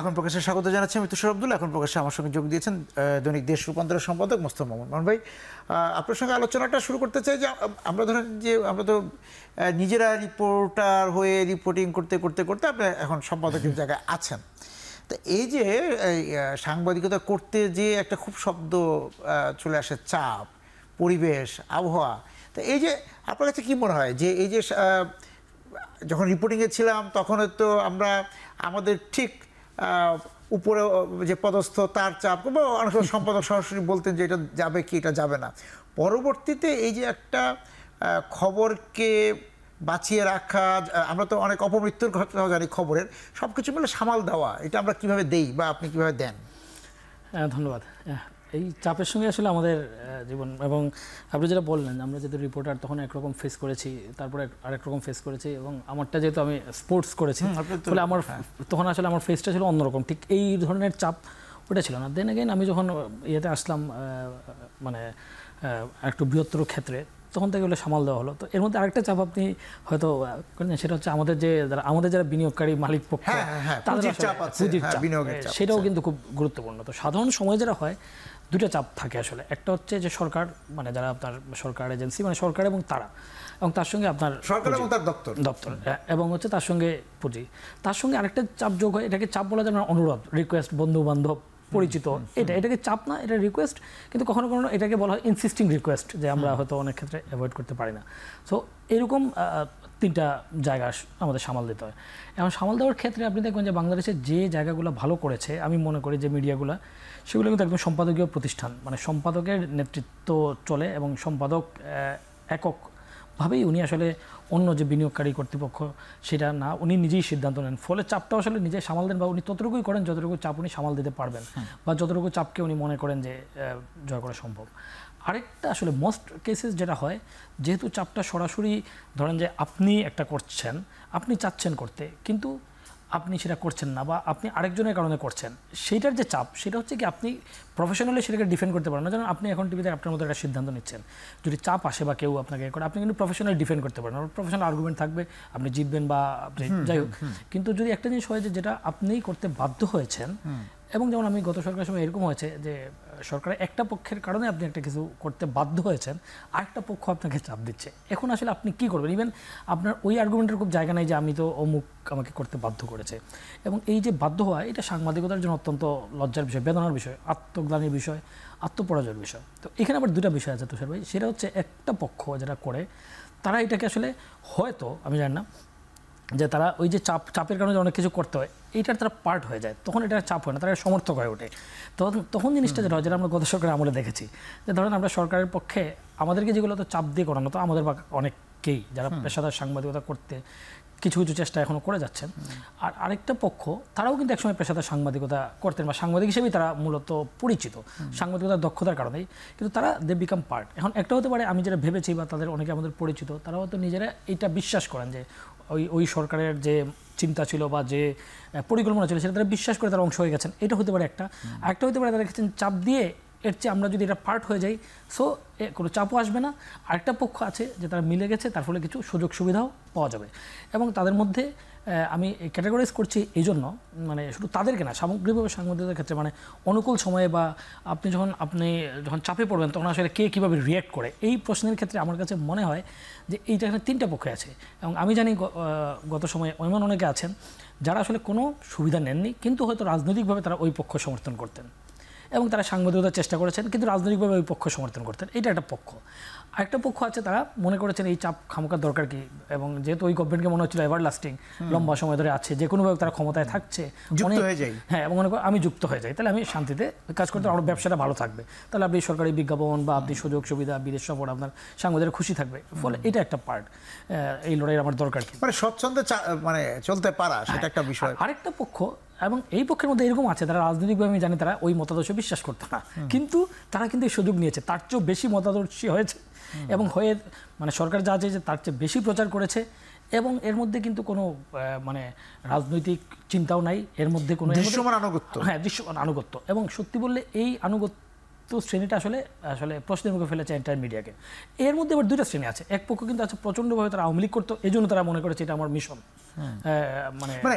এখন প্রকাশ্যে স্বাগত জানাচ্ছি আমি তুষার আব্দুল। এখন প্রকাশ্যে আমার সঙ্গে যোগ দিয়েছেন দৈনিক দেশ রূপান্তরের সম্পাদক মোস্তফা মামুন। মামুন ভাই, আপনার সঙ্গে আলোচনাটা শুরু করতে চাই যে আমরা ধরেন যে আমরা তো নিজেরা রিপোর্টার হয়ে রিপোর্টিং করতে করতে করতে আপনি এখন সম্পাদকের জায়গায় আছেন। তো এই যে সাংবাদিকতা করতে যে একটা খুব শব্দ চলে আসে, চাপ, পরিবেশ, আবহাওয়া, তো এই যে আপনার কাছে কী মনে হয় যে এই যে যখন রিপোর্টিংয়ে ছিলাম তখন তো আমরা আমাদের ঠিক উপরে যে পদস্থ তার চাপ বা অনেক সময় সম্পাদক সরাসরি বলতেন যে এটা যাবে কি এটা যাবে না। পরবর্তীতে এই যে একটা খবরকে বাঁচিয়ে রাখা, আমরা তো অনেক অপমৃত্যুর ঘটনা জানি খবরের, সব কিছু মিলে সামাল দেওয়া, এটা আমরা কীভাবে দেই বা আপনি কীভাবে দেন? ধন্যবাদ। এই চাপের সঙ্গে আসলে আমাদের জীবন, এবং আপনি যেটা বললেন আমরা যেহেতু রিপোর্টার তখন একরকম ফেস করেছি, তারপরে আরেক রকম ফেস করেছি, এবং আমারটা যেহেতু আমি স্পোর্টস করেছি তাহলে আমার তখন আসলে আমার ফেসটা ছিল অন্যরকম, ঠিক এই ধরনের চাপ ওটা ছিল না। দেন এগেইন আমি যখন ইয়েতে আসলাম মানে একটু বৃহত্তর ক্ষেত্রে, তখন থেকে ওগুলো সামাল দেওয়া হলো। তো এর মধ্যে আরেকটা চাপ আপনি হয়তো সেটা হচ্ছে আমাদের যারা বিনিয়োগকারী মালিক পক্ষ, তাদের পুঁজির চাপ, সেটাও কিন্তু খুব গুরুত্বপূর্ণ। তো সাধারণ সময় যেটা হয় দুটো চাপ থাকে আসলে। একটা হচ্ছে যে সরকার, মানে যারা আপনার সরকার এজেন্সি, মানে সরকার এবং তারা, এবং তার সঙ্গে আপনার সরকার এবং তার দপ্তর, এবং হচ্ছে তার সঙ্গে পুঁজি। তার সঙ্গে আরেকটা চাপ যোগ হয়, এটাকে চাপ বলা যায় না, অনুরোধ, রিকোয়েস্ট, বন্ধু বান্ধব, পরিচিত, এটাকে চাপ না, এটা রিকোয়েস্ট। কিন্তু কখনো কখনো এটাকে বলা হয় ইনসিস্টিং রিকোয়েস্ট, যে আমরা হয়তো অনেক ক্ষেত্রে অ্যাভয়েড করতে পারি না। সো এরকম তিনটা জায়গা আমাদের সামাল দিতে হয়। এখন সামাল দেওয়ার ক্ষেত্রে আপনি দেখবেন যে বাংলাদেশের যে জায়গাগুলো ভালো করেছে, আমি মনে করি যে মিডিয়াগুলো, সেগুলো কিন্তু একদম সম্পাদকীয় প্রতিষ্ঠান, মানে সম্পাদকের নেতৃত্ব চলে, এবং সম্পাদক এককভাবেই উনি আসলে অন্য যে বিনিয়োগকারী কর্তৃপক্ষ সেটা না, উনি নিজেই সিদ্ধান্ত নেন। ফলে চাপটা আসলে নিজে সামাল দেন, বা উনি ততটুকুই করেন যতটুকু চাপ উনি সামাল দিতে পারবেন, বা যতটুকু চাপকে উনি মনে করেন যে জয় করা সম্ভব। আরেকটা আসলে মোস্ট কেসেস যেটা হয়, যেহেতু চাপটা সরাসরি ধরেন যে আপনি একটা করছেন, আপনি চাচ্ছেন করতে, কিন্তু আপনি সেটা করছেন না, বা আপনি আরেকজনের কারণে করছেন, সেইটার যে চাপ, সেটা হচ্ছে কি আপনি প্রফেশনালি সেটাকে ডিফেন্ড করতে পারেন না। যেমন আপনি এখন টিভিতে আপনার মতো একটা সিদ্ধান্ত নিচ্ছেন, যদি চাপ আসে বা কেউ আপনাকে করে, আপনি কিন্তু প্রফেশনালি ডিফেন্ড করতে পারেন, প্রফেশনাল আর্গুমেন্ট থাকবে, আপনি জিতবেন বা আপনি যাই হোক। কিন্তু যদি একটা জিনিস হয় যে যেটা আপনিই করতে বাধ্য হয়েছেন, এবং যেমন আমি গত সরকারের সময় এরকম হয়েছে যে সরকারের একটা পক্ষের কারণে আপনি একটা কিছু করতে বাধ্য হয়েছেন, আরেকটা পক্ষ আপনাকে চাপ দিচ্ছে, এখন আসলে আপনি কী করবেন? ইভেন আপনার ওই আর্গুমেন্টের খুব জায়গা নেই যে আমি তো অমুক আমাকে করতে বাধ্য করেছে। এবং এই যে বাধ্য হওয়া, এটা সাংবাদিকতার জন্য অত্যন্ত লজ্জার বিষয়, বেদনার বিষয়, আত্মগ্লানির বিষয়, আত্মপরাজয়ের বিষয়। তো এখানে আবার দুটা বিষয় আছে তুষার ভাই। সেটা হচ্ছে একটা পক্ষ যারা করে, তারা এটাকে আসলে হয়তো, আমি জানি না, যে তারা ওই যে চাপের কারণে অনেক কিছু করতে হয়, এইটার তারা পার্ট হয়ে যায়, তখন এটা চাপ হয় না, তারা সমর্থক হয়ে ওঠে। তখন জিনিসটা যেটা হয়, যেটা আমরা গত সরকারের আমলে দেখেছি, যে ধরেন আমরা সরকারের পক্ষে আমাদেরকে যেগুলো তো চাপ দিয়ে করানো, তো আমাদের অনেককেই যারা পেশাদার সাংবাদিকতা করতে কিছু কিছু চেষ্টা এখনও করে যাচ্ছেন, আর আরেকটা পক্ষ তারাও কিন্তু একসময় পেশাদার সাংবাদিকতা করতেন, বা সাংবাদিক হিসেবেই তারা মূলত পরিচিত সাংবাদিকতার দক্ষতার কারণেই, কিন্তু তারা দে বিকাম পার্ট। এখন একটা হতে পারে আমি যেটা ভেবেছি, বা তাদের অনেকে আমাদের পরিচিত, তারা হয়তো নিজেরা এইটা বিশ্বাস করেন যে ওই সরকারের যে চিন্তা ছিল বা যে পরিকল্পনা ছিল সেটা তারা বিশ্বাস করে তারা অংশ হয়ে গেছেন, এটা হতে পারে একটা। আরেকটা হতে পারে তারা দেখেছেন চাপ দিয়ে, এর চেয়ে আমরা যদি এটা পার্ট হয়ে যাই, সো কোনো চাপও আসবে না। আরেকটা পক্ষ আছে যে তারা মিলে গেছে, তার ফলে কিছু সুযোগ সুবিধাও পাওয়া যাবে। এবং তাদের মধ্যে আমি ক্যাটাগরাইজ করছি এই জন্য, মানে শুধু তাদেরকে না, সামগ্রিকভাবে সাংবাদিকতার ক্ষেত্রে, মানে অনুকূল সময়ে বা আপনি যখন চাপে পড়বেন তখন আসলে কে কীভাবে রিয়্যাক্ট করে, এই প্রশ্নের ক্ষেত্রে আমার কাছে মনে হয় যে এইটা এখানে তিনটা পক্ষে আছে। এবং আমি জানি গত সময়ে এমন অনেকে আছেন যারা আসলে কোনো সুবিধা নেননি, কিন্তু হয়তো রাজনৈতিকভাবে তারা ওই পক্ষ সমর্থন করতেন, এবং তারা সাংবাদিকতার চেষ্টা করেছেন, কিন্তু রাজনৈতিকভাবে ওই পক্ষ সমর্থন করতেন, এটা একটা পক্ষ। আরেকটা পক্ষ আছে, তারা মনে করেছেন এই চাপ খামোকার দরকার কি, এবং যেহেতু ওই গভর্নমেন্টকে মনে হচ্ছিল এভার লাস্টিং, লম্বা সময় ধরে আছে, যে কোনোভাবে তারা ক্ষমতায় থাকছে, হ্যাঁ, এবং মনে করেন আমি যুক্ত হয়ে যাই, তাহলে আমি শান্তিতে কাজ করতে, আমার ব্যবসাটা ভালো থাকবে, তাহলে আপনি সরকারি বিজ্ঞাপন বা আপনি সুযোগ সুবিধা, বিদেশ সফর, আপনার সাংবাদিকরা খুশি থাকবে। ফলে এটা একটা পার্ট, এই লড়াইয়ের আমার দরকার কি, মানে স্বচ্ছন্দে মানে চলতে পারা, সেটা একটা বিষয়। আরেকটা পক্ষ, এবং এই পক্ষের মধ্যে এরকম আছে যারা রাজনৈতিকভাবে আমি জানি তারা ওই মতাদর্শে বিশ্বাস করতো না, কিন্তু তারা কিন্তু এই সুযোগ নিয়েছে, তার চেয়েও বেশি মতাদর্শী হয়েছে, এবং হয়ে মানে সরকার যা চাইছে তার চেয়ে বেশি প্রচার করেছে, এবং এর মধ্যে কিন্তু কোনো মানে রাজনৈতিক চিন্তাও নাই, এর মধ্যে কোনো দৃশ্যমান আনুগত্য, হ্যাঁ, দৃশ্যমান আনুগত্য। এবং সত্যি বললে এই আনুগত্য শ্রেণীটা আসলে প্রশ্নের মুখে ফেলেছে এন্টায়ার মিডিয়াকে। এর মধ্যে আবার দুইটা শ্রেণী আছে, এক পক্ষ কিন্তু আছে প্রচণ্ডভাবে তারা আওয়ামী লীগ করতো, এই জন্য তারা মনে করেছে এটা আমার মিশন, মানে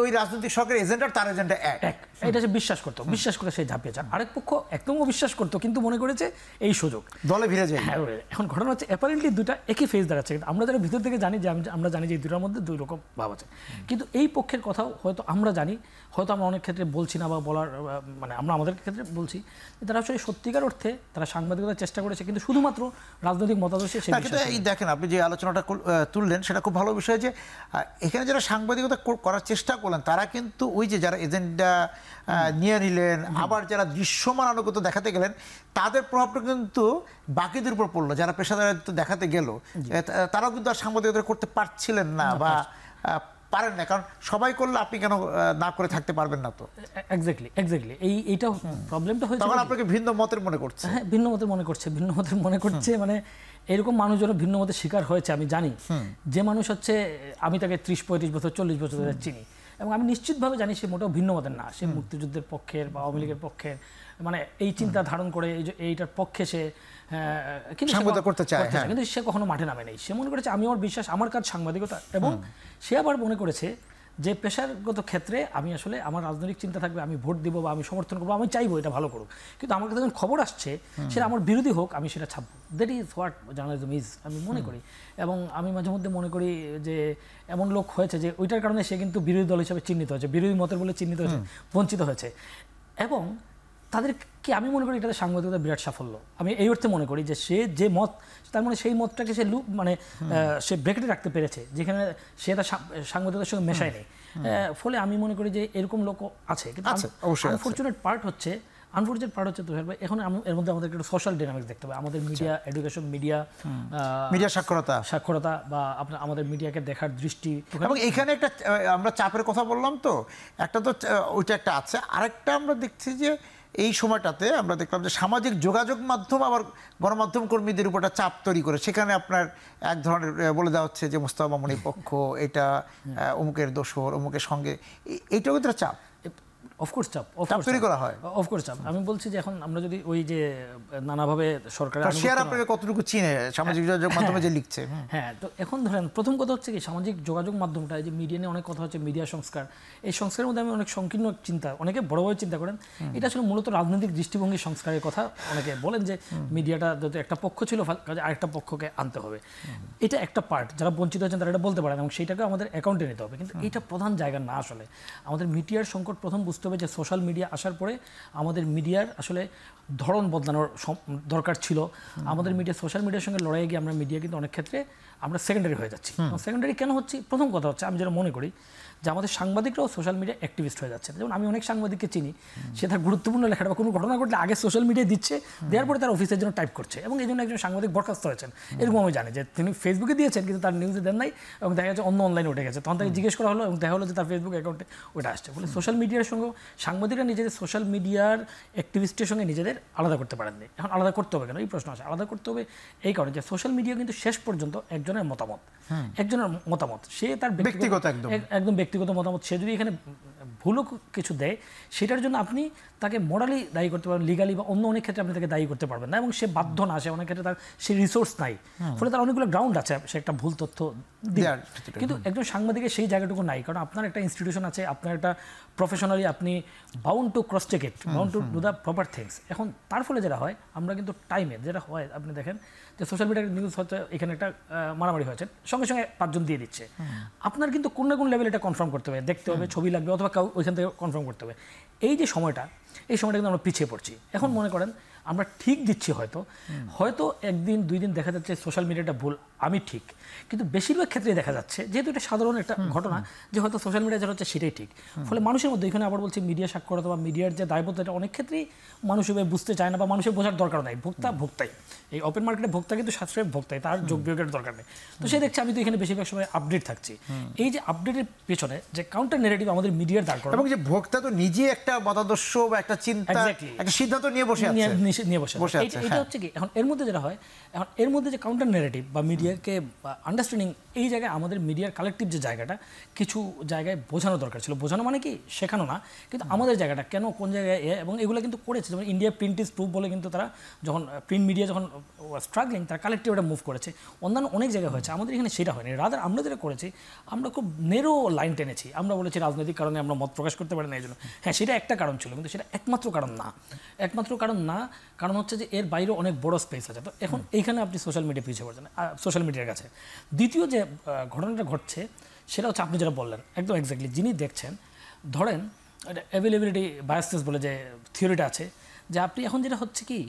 ওই রাজনৈতিক সরকারের এজেন্ট আর তার এজেন্টটা এক। এটা সে বিশ্বাস করতো, বিশ্বাস করে সে ঝাঁপিয়ে যায়। আরেক পক্ষ একদম অবিশ্বাস করতো, কিন্তু মনে করেছে এই সুযোগ দলে ভিড়ে যায়। হ্যাঁ, এখন ঘটনা হচ্ছে অ্যাপারেন্টলি দুটা একই ফেজ দাঁড়াচ্ছে, কিন্তু আমরা যারা ভিতর থেকে জানি যে আমরা জানি যে এই দুটার মধ্যে দুই রকম ভাব আছে। কিন্তু এই পক্ষের কথাও হয়তো আমরা জানি, হয়তো আমরা অনেক ক্ষেত্রে বলছি না বা বলার মানে আমরা আমাদের ক্ষেত্রে বলছি তারা আসলে সত্যিকার অর্থে তারা সাংবাদিকতার চেষ্টা করেছে, কিন্তু শুধুমাত্র রাজনৈতিক মতাদর্শে। এই দেখেন আপনি যে আলোচনাটা তুললেন সেটা খুব ভালো বিষয় যে এখানে যারা সাংবাদিকতা করার চেষ্টা করলেন তারা কিন্তু ওই যে যারা এজেন্ডা নিয়ে নিলেন, আবার যারা দৃশ্যমান আনুগত্য দেখাতে গেলেন তাদের প্রভাবটা কিন্তু বাকিদের উপর পড়লো। যারা পেশাদারিত্ব দেখাতে গেল তারাও কিন্তু আর সাংবাদিকতা করতে পারছিলেন না বা পারেন না, কারণ সবাই করলে আপনি কেন না করে থাকতে পারবেন না? তো এক্স্যাক্টলি এইটা প্রবলেমটা হয়েছে। তখন আপনাকে ভিন্ন মতের মনে করছে। হ্যাঁ, ভিন্ন মতের মনে করছে মানে এরকম মানুষজন ভিন্ন মতের শিকার হয়েছে। আমি জানি যে মানুষ হচ্ছে, আমি তাকে 30-35 বছর 40 বছর ধরে চিনি, এবং আমি নিশ্চিতভাবে জানি সে মোটেও ভিন্ন মতের না। সে মুক্তিযুদ্ধের পক্ষের বা আওয়ামী লীগের পক্ষের, মানে এই চিন্তা ধারণ করে এইটার পক্ষে সে কিন্তু করতে চায়, কিন্তু সে কখনো মাঠে নামে নেই। সে মনে করেছে আমি আমার বিশ্বাস, আমার কাজ সাংবাদিকতা, এবং সে আবার মনে করেছে যে পেশাগত ক্ষেত্রে আমি আসলে আমার রাজনৈতিক চিন্তা থাকবে, আমি ভোট দিব বা আমি সমর্থন করবো, আমি চাইবো এটা ভালো করুক, কিন্তু আমার কাছে যখন খবর আসছে সেটা আমার বিরোধী হোক আমি সেটা ছাপবো। That is what journalism is, আমি মনে করি। এবং আমি মাঝে মধ্যে মনে করি যে এমন লোক হয়েছে যে ওইটার কারণে সে কিন্তু বিরোধী দল হিসেবে চিহ্নিত হয়েছে, বিরোধী মতের বলে চিহ্নিত হয়েছে, বঞ্চিত হয়েছে। এবং তাদেরকে আমি মনে করি এটাতে সাংবাদিকতার বিরাট সাফল্য। আমি এই অর্থে মনে করি যে সে যে মত, তার মানে সেই মতটাকে সে সে ব্রেকেটে রাখতে পেরেছে, যেখানে সে তার সাংবাদিকতার সঙ্গে মেশায় নেই। ফলে আমি মনে করি যে এরকম লোক আছে। কিন্তু আনফরচুনেট পার্ট হচ্ছে তুহির ভাই, এখন এর মধ্যে আমাদের একটা সোশ্যাল ডাইনামিক্স দেখতে হবে। আমাদের মিডিয়া এডুকেশন, মিডিয়া সাক্ষরতা বা আপনার আমাদের মিডিয়াকে দেখার দৃষ্টি, এবং এখানে একটা আমরা চাপের কথা বললাম, তো একটা তো ওইটা একটা আছে। আরেকটা আমরা দেখছি যে এই সময়টাতে আমরা দেখলাম যে সামাজিক যোগাযোগ মাধ্যম আবার গণমাধ্যম কর্মীদের উপর একটা চাপ তৈরি করে। সেখানে আপনার এক ধরনের বলে দেওয়া হচ্ছে যে মোস্তফা মামুনের পক্ষ, এটা অমুকের দোসর, অমুকের সঙ্গে, এইটাও কিন্তু চাপ। অফকোর্স চাপ তৈরি করা হয়। অফকোর্স চাপ। আমি বলছি যে এখন আমরা যদি ওই যে নানাভাবে সরকারের শেয়ার আপনাকে কতটুকু চিনে সামাজিক যোগাযোগ মাধ্যমে যে লিখছে। হ্যাঁ, তো এখন ধরেন প্রথম কথা হচ্ছে কি, সামাজিক যোগাযোগ মাধ্যমটা, যে মিডিয়া নিয়ে অনেক কথা হচ্ছে, মিডিয়া সংস্কার, এই সংস্কারের মধ্যে আমি অনেক সংকীর্ণ চিন্তা, অনেকে বড়ভাবে চিন্তা করেন এটা আসলে মূলত রাজনৈতিক দৃষ্টিভঙ্গি সংস্কারের কথা অনেকে বলেন, যে মিডিয়াটা যদি একটা পক্ষ ছিল আরেকটা পক্ষকে আনতে হবে। এটা একটা পার্ট, যারা বঞ্চিত হয়েছেন তারা এটা বলতে পারেন, এবং সেইটাকে আমাদের অ্যাকাউন্টে নিতে হবে। কিন্তু এটা প্রধান জায়গা না। আসলে আমাদের মিডিয়ার সংকট প্রথম বুঝতে হবে যে সোশ্যাল মিডিয়া আসার পরে আমাদের মিডিয়ার আসলে ধরন বদলানোর দরকার ছিল। আমাদের মিডিয়া সোশ্যাল মিডিয়ার সঙ্গে লড়াইয়ে গিয়ে আমরা মিডিয়া কিন্তু অনেক ক্ষেত্রে আমরা সেকেন্ডারি হয়ে যাচ্ছি। সেকেন্ডারি কেন হচ্ছে? প্রথম কথা হচ্ছে, আমি যেটা মনে করি যে আমাদের সাংবাদিকরাও সোশ্যাল মিডিয়া অ্যাক্টিভিস্ট হয়ে যাচ্ছে। যেমন আমি অনেক সাংবাদিককে চিনি, সে তার গুরুত্বপূর্ণ লেখাটা বা কোনো ঘটনা ঘটলে আগে সোশ্যাল মিডিয়ায় দিচ্ছে, দেওয়ার পরে তার অফিসের জন্য টাইপ করছে, এবং এই জন্য একজন সাংবাদিক বরখাস্ত হয়েছেন। এরকম আমি জানি যে তিনি ফেসবুকে দিয়েছেন কিন্তু তার নিউজে দেন নাই, এবং দেখা যাচ্ছে অন্য অনলাইনে উঠে গেছে। তখন তাকে জিজ্ঞেস করা হলো এবং দেখা হলো যে তার ফেসবুক অ্যাকাউন্টে ওটা আসছে। বলে সোশ্যাল মিডিয়ার সঙ্গে সাংবাদিকরা নিজেদের সোশ্যাল মিডিয়ার অ্যাক্টিভিস্টের সঙ্গে নিজেদের আলাদা করতে পারেননি। এখন আলাদা করতে হবে কেন? এই প্রশ্ন আসে। আলাদা করতে হবে এই কারণে যে সোশ্যাল মিডিয়া কিন্তু শেষ পর্যন্ত একজনের মতামত, সে তার একদম ব্যক্তিগত মতামত। সে যদি এখানে ভুলও কিছু দেয়, সেটার জন্য আপনি তাকে মোরালি দায়ী করতে পারবেন, লিগালি বা অন্য অনেক ক্ষেত্রে আপনি তাকে দায়ী করতে পারবেন না, এবং সে বাধ্য না, সে অনেক ক্ষেত্রে তার সে রিসোর্স নাই, ফলে তার অনেকগুলো গ্রাউন্ড আছে সে একটা ভুল তথ্য দেওয়ার। কিন্তু একজন সাংবাদিকের সেই জায়গাটুকু নাই, কারণ আপনার একটা ইনস্টিটিউশন আছে, আপনার একটা প্রফেশনালি আপনি bound to cross check it, bound to do the proper things. এখন তার ফলে যেটা হয়, আমরা কিন্তু টাইমে যেটা হয়, আপনি দেখেন যে সোশ্যাল মিডিয়ার নিউজ হচ্ছে, এখানে একটা মারামারি হয়েছে, সঙ্গে সঙ্গে 5 জন দিয়ে দিচ্ছে। আপনার কিন্তু কোন না কোন লেভেলে এটা কনফার্ম করতে হবে, দেখতে হবে, ছবি লাগবে, অথবা ওইখান থেকে কনফার্ম করতে হবে। এই যে সময়টা, এই সময়টা কিন্তু আমরা পিছিয়ে পড়ছি। এখন মনে করেন আমরা ঠিক দিচ্ছি, হয়তো একদিন 2 দিন দেখা যাচ্ছে সোশ্যাল মিডিয়াটা ভুল, আমি ঠিক, কিন্তু বেশিরভাগ ক্ষেত্রেই দেখা যাচ্ছে, যেহেতু এটা সাধারণ একটা ঘটনা, যে হয়তো সোশ্যাল মিডিয়া যেটা হচ্ছে সেটাই ঠিক। ফলে মানুষের মধ্যে, এখানে আবার বলছি মিডিয়া সাক্ষরতা বা মিডিয়ার যে দায়বদ্ধতা, এটা অনেক ক্ষেত্রেই মানুষ এভাবে বুঝতে চায় না, বা মানুষের বোঝার দরকার নাই। ভোক্তাই, এই ওপেন মার্কেটে ভোক্তা কিন্তু সাশ্রয়ের ভোক্তাই, তার যোগ বিয়োগের দরকার নেই। তো সে দেখছে আমি তো এখানে বেশিরভাগ সময় আপডেট থাকছি। এই যে আপডেটের পেছনে যে কাউন্টার নেগেটিভ আমাদের মিডিয়ার দাঁড় করা, এবং যে ভোক্তা তো নিজে একটা মতাদর্শ বা একটা চিন্তা, একটা সিদ্ধান্ত নিয়ে বসে আছে, নিয়ে বসে বসে আছে, এটা হচ্ছে কি এখন এর মধ্যে যেটা হয়, এখন এর মধ্যে যে কাউন্টার ন্যারেটিভ বা মিডিয়াকে আন্ডারস্ট্যান্ডিং, এই জায়গায় আমাদের মিডিয়ার কালেকটিভ যে জায়গাটা কিছু জায়গায় বোঝানো দরকার ছিল। বোঝানো মানে কি শেখানো না, কিন্তু আমাদের জায়গাটা কেন কোন জায়গায় এবং এগুলো কিন্তু করেছে। যেমন ইন্ডিয়া প্রিন্ট ইজ প্রুফ বলে কিন্তু তারা যখন প্রিন্ট মিডিয়া যখন স্ট্রাগলিং, তারা কালেকটিভ এটা মুভ করেছে। অন্যান্য অনেক জায়গায় হয়েছে, আমাদের এখানে সেটা হয়নি। রাদার আমরা যেটা করেছি, আমরা খুব নেরো লাইন টেনেছি। আমরা বলেছি রাজনৈতিক কারণে আমরা মত প্রকাশ করতে পারি না, এই জন্য। হ্যাঁ, সেটা একটা কারণ ছিল, কিন্তু সেটা একমাত্র কারণ না। একমাত্র কারণ না, কারণ হচ্ছে যে এর বাইরে অনেক বড় স্পেস আছে। তো এখন এইখানে আপনি সোশ্যাল মিডিয়া পিছিয়ে পড়ছেন, সোশ্যাল মিডিয়ার কাছে। দ্বিতীয় যে ঘটনাটা ঘটছে সেটা হচ্ছে আপনি যেটা বললেন একদম এক্স্যাক্টলি, যিনি দেখছেন, ধরেন অ্যাভেলেবিলিটি বায়াসনেস বলে যে থিওরিটা আছে, যে আপনি এখন যেটা হচ্ছে কি,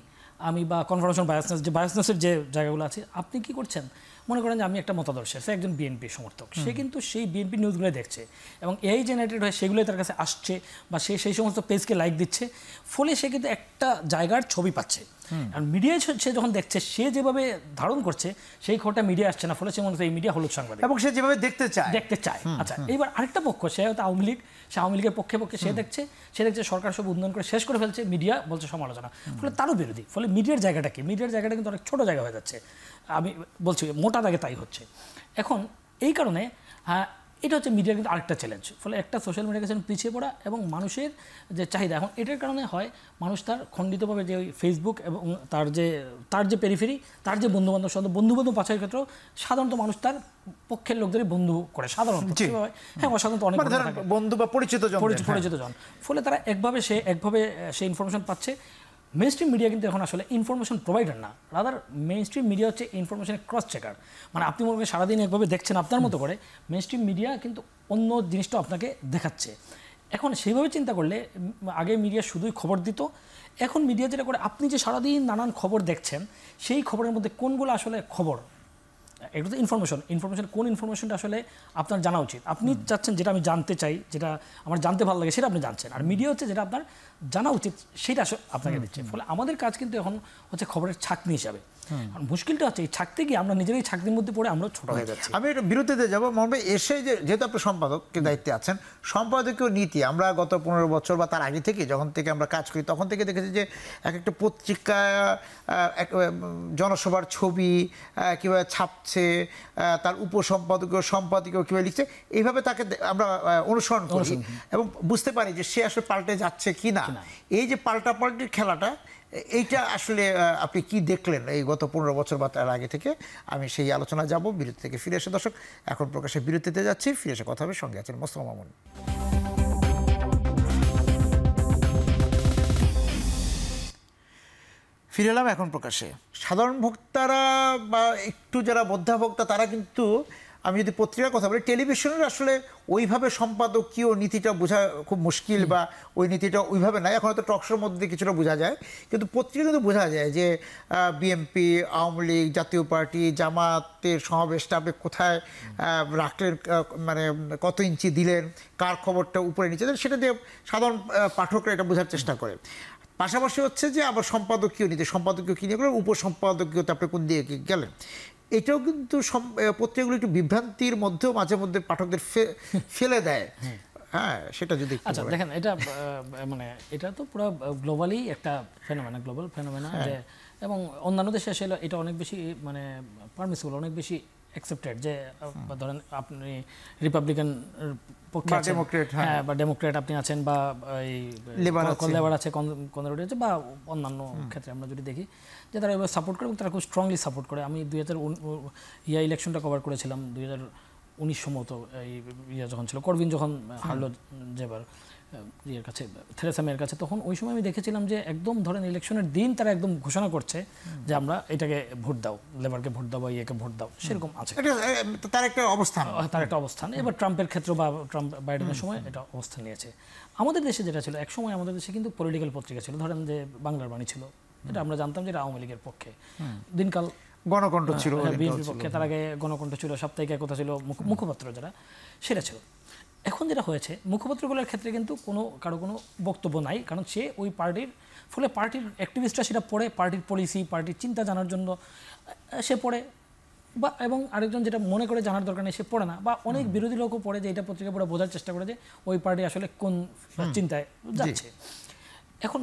আমি বা কনফার্মেশন বায়াসনেস, যে বায়াসনেসের যে জায়গাগুলো আছে, আপনি কি করছেন, মনে করেন যে আমি একটা মতাদর্শের, সে একজন বিএনপি সমর্থক, সে কিন্তু সেই বিএনপি নিউজগুলো দেখছে এবং এই জেনারেটেড হয়ে সেগুলোই তার কাছে আসছে, বা সে সেই সমস্ত পেজকে লাইক দিচ্ছে, ফলে সে কিন্তু একটা জায়গার ছবি পাচ্ছে। আর মিডিয়ায় সে যখন দেখছে, সে যেভাবে ধারণ করছে সেই খবরটা মিডিয়া আসছে না, ফলে সে মনে হচ্ছে এই মিডিয়া হলুদ সাংবাদিক, এবং সে যেভাবে দেখতে চায়। আচ্ছা, এইবার আরেকটা পক্ষ, সে হয়তো আওয়ামী লীগ, সে আওয়ামী লীগের পক্ষে সে দেখছে সরকার সব উন্নয়ন করে শেষ করে ফেলছে, মিডিয়া বলছে সমালোচনা, ফলে তারও বিরোধী। ফলে মিডিয়ার জায়গাটা কি, মিডিয়ার জায়গাটা কিন্তু অনেক ছোটো জায়গা হয়ে যাচ্ছে। আমি বলছি মোটা দাগে তাই হচ্ছে। এখন এই কারণে এটা হচ্ছে মিডিয়ার কিন্তু আরেকটা চ্যালেঞ্জ। ফলে একটা সোশ্যাল মিডিয়ার কাছে পিছিয়ে পড়া এবং মানুষের যে চাহিদা, এখন এটার কারণে হয় মানুষ তার খণ্ডিতভাবে যে ওই ফেসবুক এবং তার যে পেরিফেরি, তার যে বন্ধুবান্ধব বাছাইয়ের ক্ষেত্রেও সাধারণত মানুষ তার পক্ষের লোকদেরই বন্ধু করে সাধারণত। হ্যাঁ, সাধারণত অনেক বন্ধু বা পরিচিত জন, ফলে তারা একভাবে সে ইনফরমেশন পাচ্ছে। মেইন স্ট্রিম মিডিয়া কিন্তু এখন আসলে ইনফরমেশন প্রোভাইডার না, রাদার মেইন স্ট্রিম মিডিয়া হচ্ছে ইনফরমেশনের ক্রস চেকার। মানে আপনি মনে করেন সারাদিন একভাবে দেখছেন আপনার মতো করে, মেইন স্ট্রিম মিডিয়া কিন্তু অন্য জিনিসটা আপনাকে দেখাচ্ছে। এখন সেইভাবে চিন্তা করলে আগে মিডিয়া শুধুই খবর দিত, এখন মিডিয়া যেটা করে, আপনি যে সারাদিন নানান খবর দেখছেন, সেই খবরের মধ্যে কোনগুলো আসলে খবর, এটা তো ইনফরমেশন কোন ইনফরমেশনটা আসলে আপনার জানা উচিত। আপনি চাচ্ছেন যেটা আমি জানতে চাই, যেটা আমার জানতে ভালো লাগে, সেটা আপনি জানছেন। আর মিডিয়া হচ্ছে যেটা আপনার জানা উচিত, সেটা আপনাকে দিচ্ছে। ফলে আমাদের কাজ কিন্তু এখন হচ্ছে খবরের ছাঁকনি হিসাবে। মুশকিলটা হচ্ছে এই ছাকতে গিয়ে আমরা নিজেরাই ছাকনির মধ্যে পড়ে আমরা ছোট হয়ে যাচ্ছি। আমি একটা বিরতিতে যাবো মোহন ভাই। এসে যেহেতু আপনি সম্পাদকের দায়িত্বে আছেন, সম্পাদকীয় নীতি আমরা গত 15 বছর বা তার আগে থেকে যখন থেকে আমরা কাজ করি, তখন থেকে দেখেছি যে এক একটা পত্রিকা জনসভার ছবি কীভাবে ছাপছে, তার সম্পাদকীয় কীভাবে লিখছে, এইভাবে তাকে আমরা অনুসরণ করি এবং বুঝতে পারি যে সে আসলে পাল্টে যাচ্ছে কি না। এই যে পাল্টাপাল্টির খেলাটা, এইটা আসলে আপনি কি দেখলেন এই গত 15 বছর বা তার আগে থেকে? আমি সেই আলোচনা যাব বিরতি থেকে ফিরে এসে। দর্শক, এখন প্রকাশ্যে বিরতিতে যাচ্ছি, ফিরে এসে কথা হবে। সঙ্গে আছেন মোস্তফা মামুন। ফিরে এলাম এখন প্রকাশ্যে। সাধারণ ভোক্তারা বা একটু যারা মধ্যভোক্তা, তারা কিন্তু, আমি যদি পত্রিকার কথা বলি, টেলিভিশনের আসলে ওইভাবে সম্পাদকীয় নীতিটা বোঝা খুব মুশকিল, বা ওই নীতিটা ওইভাবে নাই। এখন হয়তো টকশোর মধ্যে কিছুটা বোঝা যায়, কিন্তু পত্রিকা কিন্তু বোঝা যায় যে বিএনপি, আওয়ামী লীগ, জাতীয় পার্টি, জামাতের সমাবেশটা আপনি কোথায় রাখলেন, মানে কত ইঞ্চি দিলেন, কার খবরটা উপরে নিচে, সেটা দিয়ে সাধারণ পাঠকরা এটা বোঝার চেষ্টা করে। পাশাপাশি হচ্ছে যে আবার সম্পাদকীয় নীতি, সম্পাদকীয় কী নিয়ে গেলেন, উপসম্পাদকীয়তে আপনি কোন দিয়ে গেলেন, এটাও কিন্তু পত্রিকাগুলো একটু বিভ্রান্তির মধ্যেও মাঝে মধ্যে পাঠকদের ফেলে দেয়। হ্যাঁ, সেটা যদি আচ্ছা দেখেন, এটা মানে এটা তো পুরো গ্লোবালি একটা গ্লোবাল ফেনোমেনা, যে এবং অন্যান্য দেশে আসলে এটা অনেক বেশি মানে পারমিসিবল, অনেক বেশি অ্যাকসেপ্টেড। যে ধরেন আপনি রিপাবলিকান পক্ষে আছেন, হ্যাঁ, বা ডেমোক্রেট আপনি আছেন, বা এই লেবার আছে, কনজারভেটিভ আছে, বা অন্যান্য ক্ষেত্রে আমরা যদি দেখি যে তারা এবার সাপোর্ট করে এবং তারা খুব স্ট্রংলি সাপোর্ট করে। আমি 2000 ইলেকশনটা কভার করেছিলাম 2019 সম্ভবত, এই যখন ছিল করবিন, যখন হারলো যেবার ইয়ের কাছে, থেরেসা মেয়ের কাছে, তখন ওই সময় আমি দেখেছিলাম যে একদম ধরেন ইলেকশনের দিন তারা একদম ঘোষণা করছে যে আমরা এটাকে ভোট দাও, লেবারকে ভোট দাও বা ইয়েকে ভোট দাও, সেরকম আছে, তার একটা অবস্থান। এবার ট্রাম্পের ক্ষেত্রে বা ট্রাম্প বাইডেনের সময় এটা অবস্থান নিয়েছে। আমাদের দেশে যেটা ছিল, এক সময় আমাদের দেশে কিন্তু পলিটিক্যাল পত্রিকা ছিল, ধরেন যে বাংলার বাণী ছিল, এটা আমরা জানতাম যে এটা আওয়ামী লীগের পক্ষে, দিনকাল গণকণ্ঠ ছিল, বিএনপির পক্ষে, তার আগে গণকণ্ঠ ছিল, সাপ্তাহিক একতা ছিল, মুখপাত্র যারা, সেটা ছিল। এখন যেটা হয়েছে, মুখপাত্রগুলোর ক্ষেত্রে কিন্তু কারো কোনো বক্তব্য নাই, কারণ সে ওই পার্টির, ফলে পার্টির অ্যাক্টিভিস্টরা সেটা পড়ে, পার্টির পলিসি, পার্টির চিন্তা জানার জন্য সে পড়ে, বা এবং আরেকজন যেটা মনে করে জানার দরকার নেই সে পড়ে না, বা অনেক বিরোধী লোকও পড়ে যে এটা পত্রিকা পড়ে বোঝার চেষ্টা করে যে ওই পার্টি আসলে কোন চিন্তায় যাচ্ছে। এখন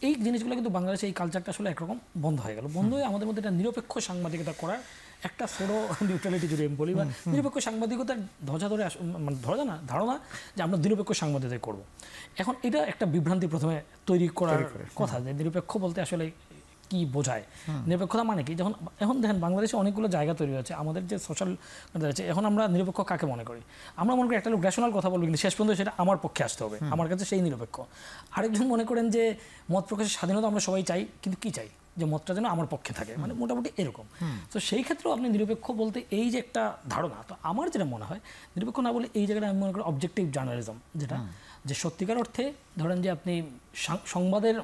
এই জিনিসগুলো কিন্তু বাংলাদেশে এই কালচারটা আসলে একরকম বন্ধ হয়ে গেল। বন্ধ হয়ে আমাদের মধ্যে একটা নিরপেক্ষ সাংবাদিকতা করার একটা সোডো নিউট্রালিটি যদি আমি বলি, বা নিরপেক্ষ সাংবাদিকতার ধ্বজা ধরে মানে ধারণা যে আমরা নিরপেক্ষ সাংবাদিকতা করব। এখন এটা একটা বিভ্রান্তি প্রথমে তৈরি করার কথা, যে নিরপেক্ষ বলতে আসলে কি বোঝায়, নিরপেক্ষতা মানে কি। যখন এখন দেখেন বাংলাদেশে অনেকগুলো জায়গা তৈরি হয়েছে, আমাদের যে সোশ্যাল আছে, এখন আমরা নিরপেক্ষ কাকে মনে করি? আমরা মনে করি একটা লোক রেশনাল কথা বলবে, কিন্তু শেষ পর্যন্ত সেটা আমার পক্ষে আসতে হবে, আমার কাছে সেই নিরপেক্ষ। আরেকজন মনে করেন যে মত প্রকাশের স্বাধীনতা আমরা সবাই চাই, কিন্তু কি চাই? যে মতটা যেন আমার পক্ষে থাকে, মানে মোটামুটি এরকম। তো সেই ক্ষেত্রেও আপনি নিরপেক্ষ বলতে এই যে একটা ধারণা, তো আমার যেটা মনে হয় নিরপেক্ষ না বলে এই জায়গাটা আমি মনে করি অবজেক্টিভ জার্নালিজম, যেটা যে সত্যিকার অর্থে ধরেন যে আপনি সংবাদের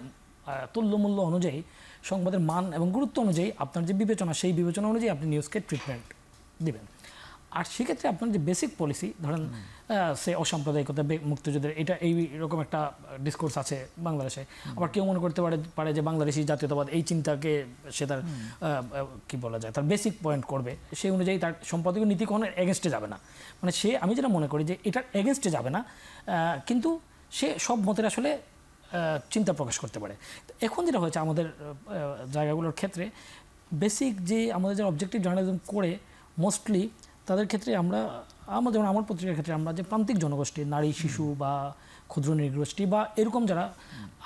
তুল্যমূল্য অনুযায়ী, সংবাদের মান এবং গুরুত্ব অনুযায়ী আপনার যে বিবেচনা, সেই বিবেচনা অনুযায়ী আপনি নিউজকে ট্রিটমেন্ট দিবেন। আর সেক্ষেত্রে আপনার যে বেসিক পলিসি, ধরেন সে অসাম্প্রদায়িকতা, মুক্তিযুদ্ধের, এটা এইরকম একটা ডিসকোর্স আছে বাংলাদেশে। আবার কেউ মনে করতে পারে যে বাংলাদেশি জাতীয়তাবাদ এই চিন্তাকে সে তার কি বলা যায়, তার বেসিক পয়েন্ট করবে, সেই অনুযায়ী তার সম্পাদকীয় নীতি কোনো এগেনস্টে যাবে না। মানে সে, আমি যেটা মনে করি যে এটার এগেনস্টে যাবে না, কিন্তু সে সব মতের আসলে চিন্তা প্রকাশ করতে পারে। এখন যেটা হয়েছে আমাদের জায়গাগুলোর ক্ষেত্রে, বেসিক যে আমাদের যারা অবজেক্টিভ জার্নালিজম করে মোস্টলি তাদের ক্ষেত্রে আমরা যেমন আমার পত্রিকার ক্ষেত্রে আমরা যে প্রান্তিক জনগোষ্ঠী, নারী, শিশু বা ক্ষুদ্র নৃগোষ্ঠী বা এরকম যারা,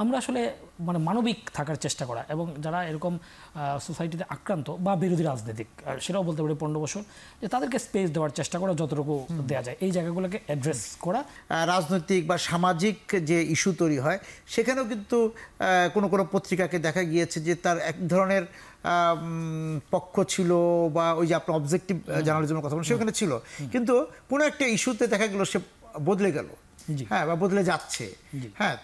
আমরা আসলে মানে মানবিক থাকার চেষ্টা করা, এবং যারা এরকম সোসাইটিতে আক্রান্ত বা বিরোধী রাজনীতিক, সেটাও বলতে পারি 15 বছর, যে তাদেরকে স্পেস দেওয়ার চেষ্টা করা যতটুকু দেওয়া যায়, এই জায়গাগুলোকে অ্যাড্রেস করা। রাজনৈতিক বা সামাজিক যে ইস্যু তৈরি হয়, সেখানেও কিন্তু কোনো কোনো পত্রিকাকে দেখা গিয়েছে যে তার এক ধরনের পক্ষ ছিল, বা ওই যে আপনার অবজেক্টিভ জার্নালিজমের কথা বলেন সেখানে ছিল, কিন্তু কোনো একটা ইস্যুতে দেখা গেল সে বদলে গেল, হ্যাঁ, বা বদলে যাচ্ছে, হ্যাঁ,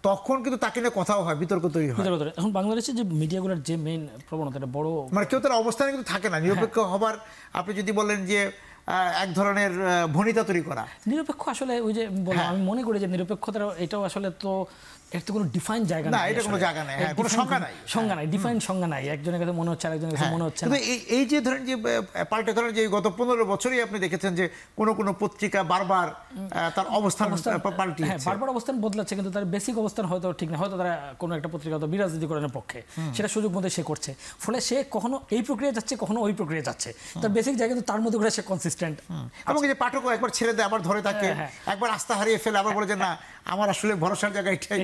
তখন কিন্তু তাকে নিয়ে কথাও হয়, বিতর্ক তৈরি হয়। এখন বাংলাদেশের যে মিডিয়াগুলোর যে মেইন প্রবণতা, বড় মানে কেউ তার অবস্থানে কিন্তু থাকে না নিরপেক্ষ হবার। আপনি যদি বলেন যে এক ধরনের ভনিতা তৈরি করা, নিরপেক্ষ আসলে ওই যে বললাম, আমি মনে করি যে নিরপেক্ষতার এটাও আসলে তো এর তো কোনো ডিফাইন জায়গা না, এটা কোনো জায়গা নাই, কোনো সংজ্ঞা নাই, ডিফাইন সংজ্ঞা নাই। একজনের কাছে মনে হচ্ছে, আরেকজনের কাছে মনে হচ্ছে না। এই যে ধরেন যে পাল্টে, ধরেন যে গত 15 বছরই আপনি দেখেছেন যে কোনো পত্রিকা বারবার তার অবস্থান পাল্টিয়েছে, হ্যাঁ, বারবার অবস্থান বদলাচ্ছে, কিন্তু তার বেসিক অবস্থান হয়তো ঠিক না। হয়তো তারা কোনো একটা পত্রিকা তো বিরাজনীতিকরণের পক্ষে, সেটা সুযোগ মতো সে করছে, ফলে সে কখনো এই প্রক্রিয়া যাচ্ছে, কখনো ওই প্রক্রিয়া যাচ্ছে, তার বেসিক জায়গা কিন্তু তার মধ্যে করে সে কনসিস্টেন্ট। এবং এই যে পাঠকও একবার ছেড়ে দেয়, আবার ধরে থাকে, একবার আস্থা হারিয়ে ফেলে, আবার বলে যে না, আমার আসলে ভরসার জায়গা এটাই।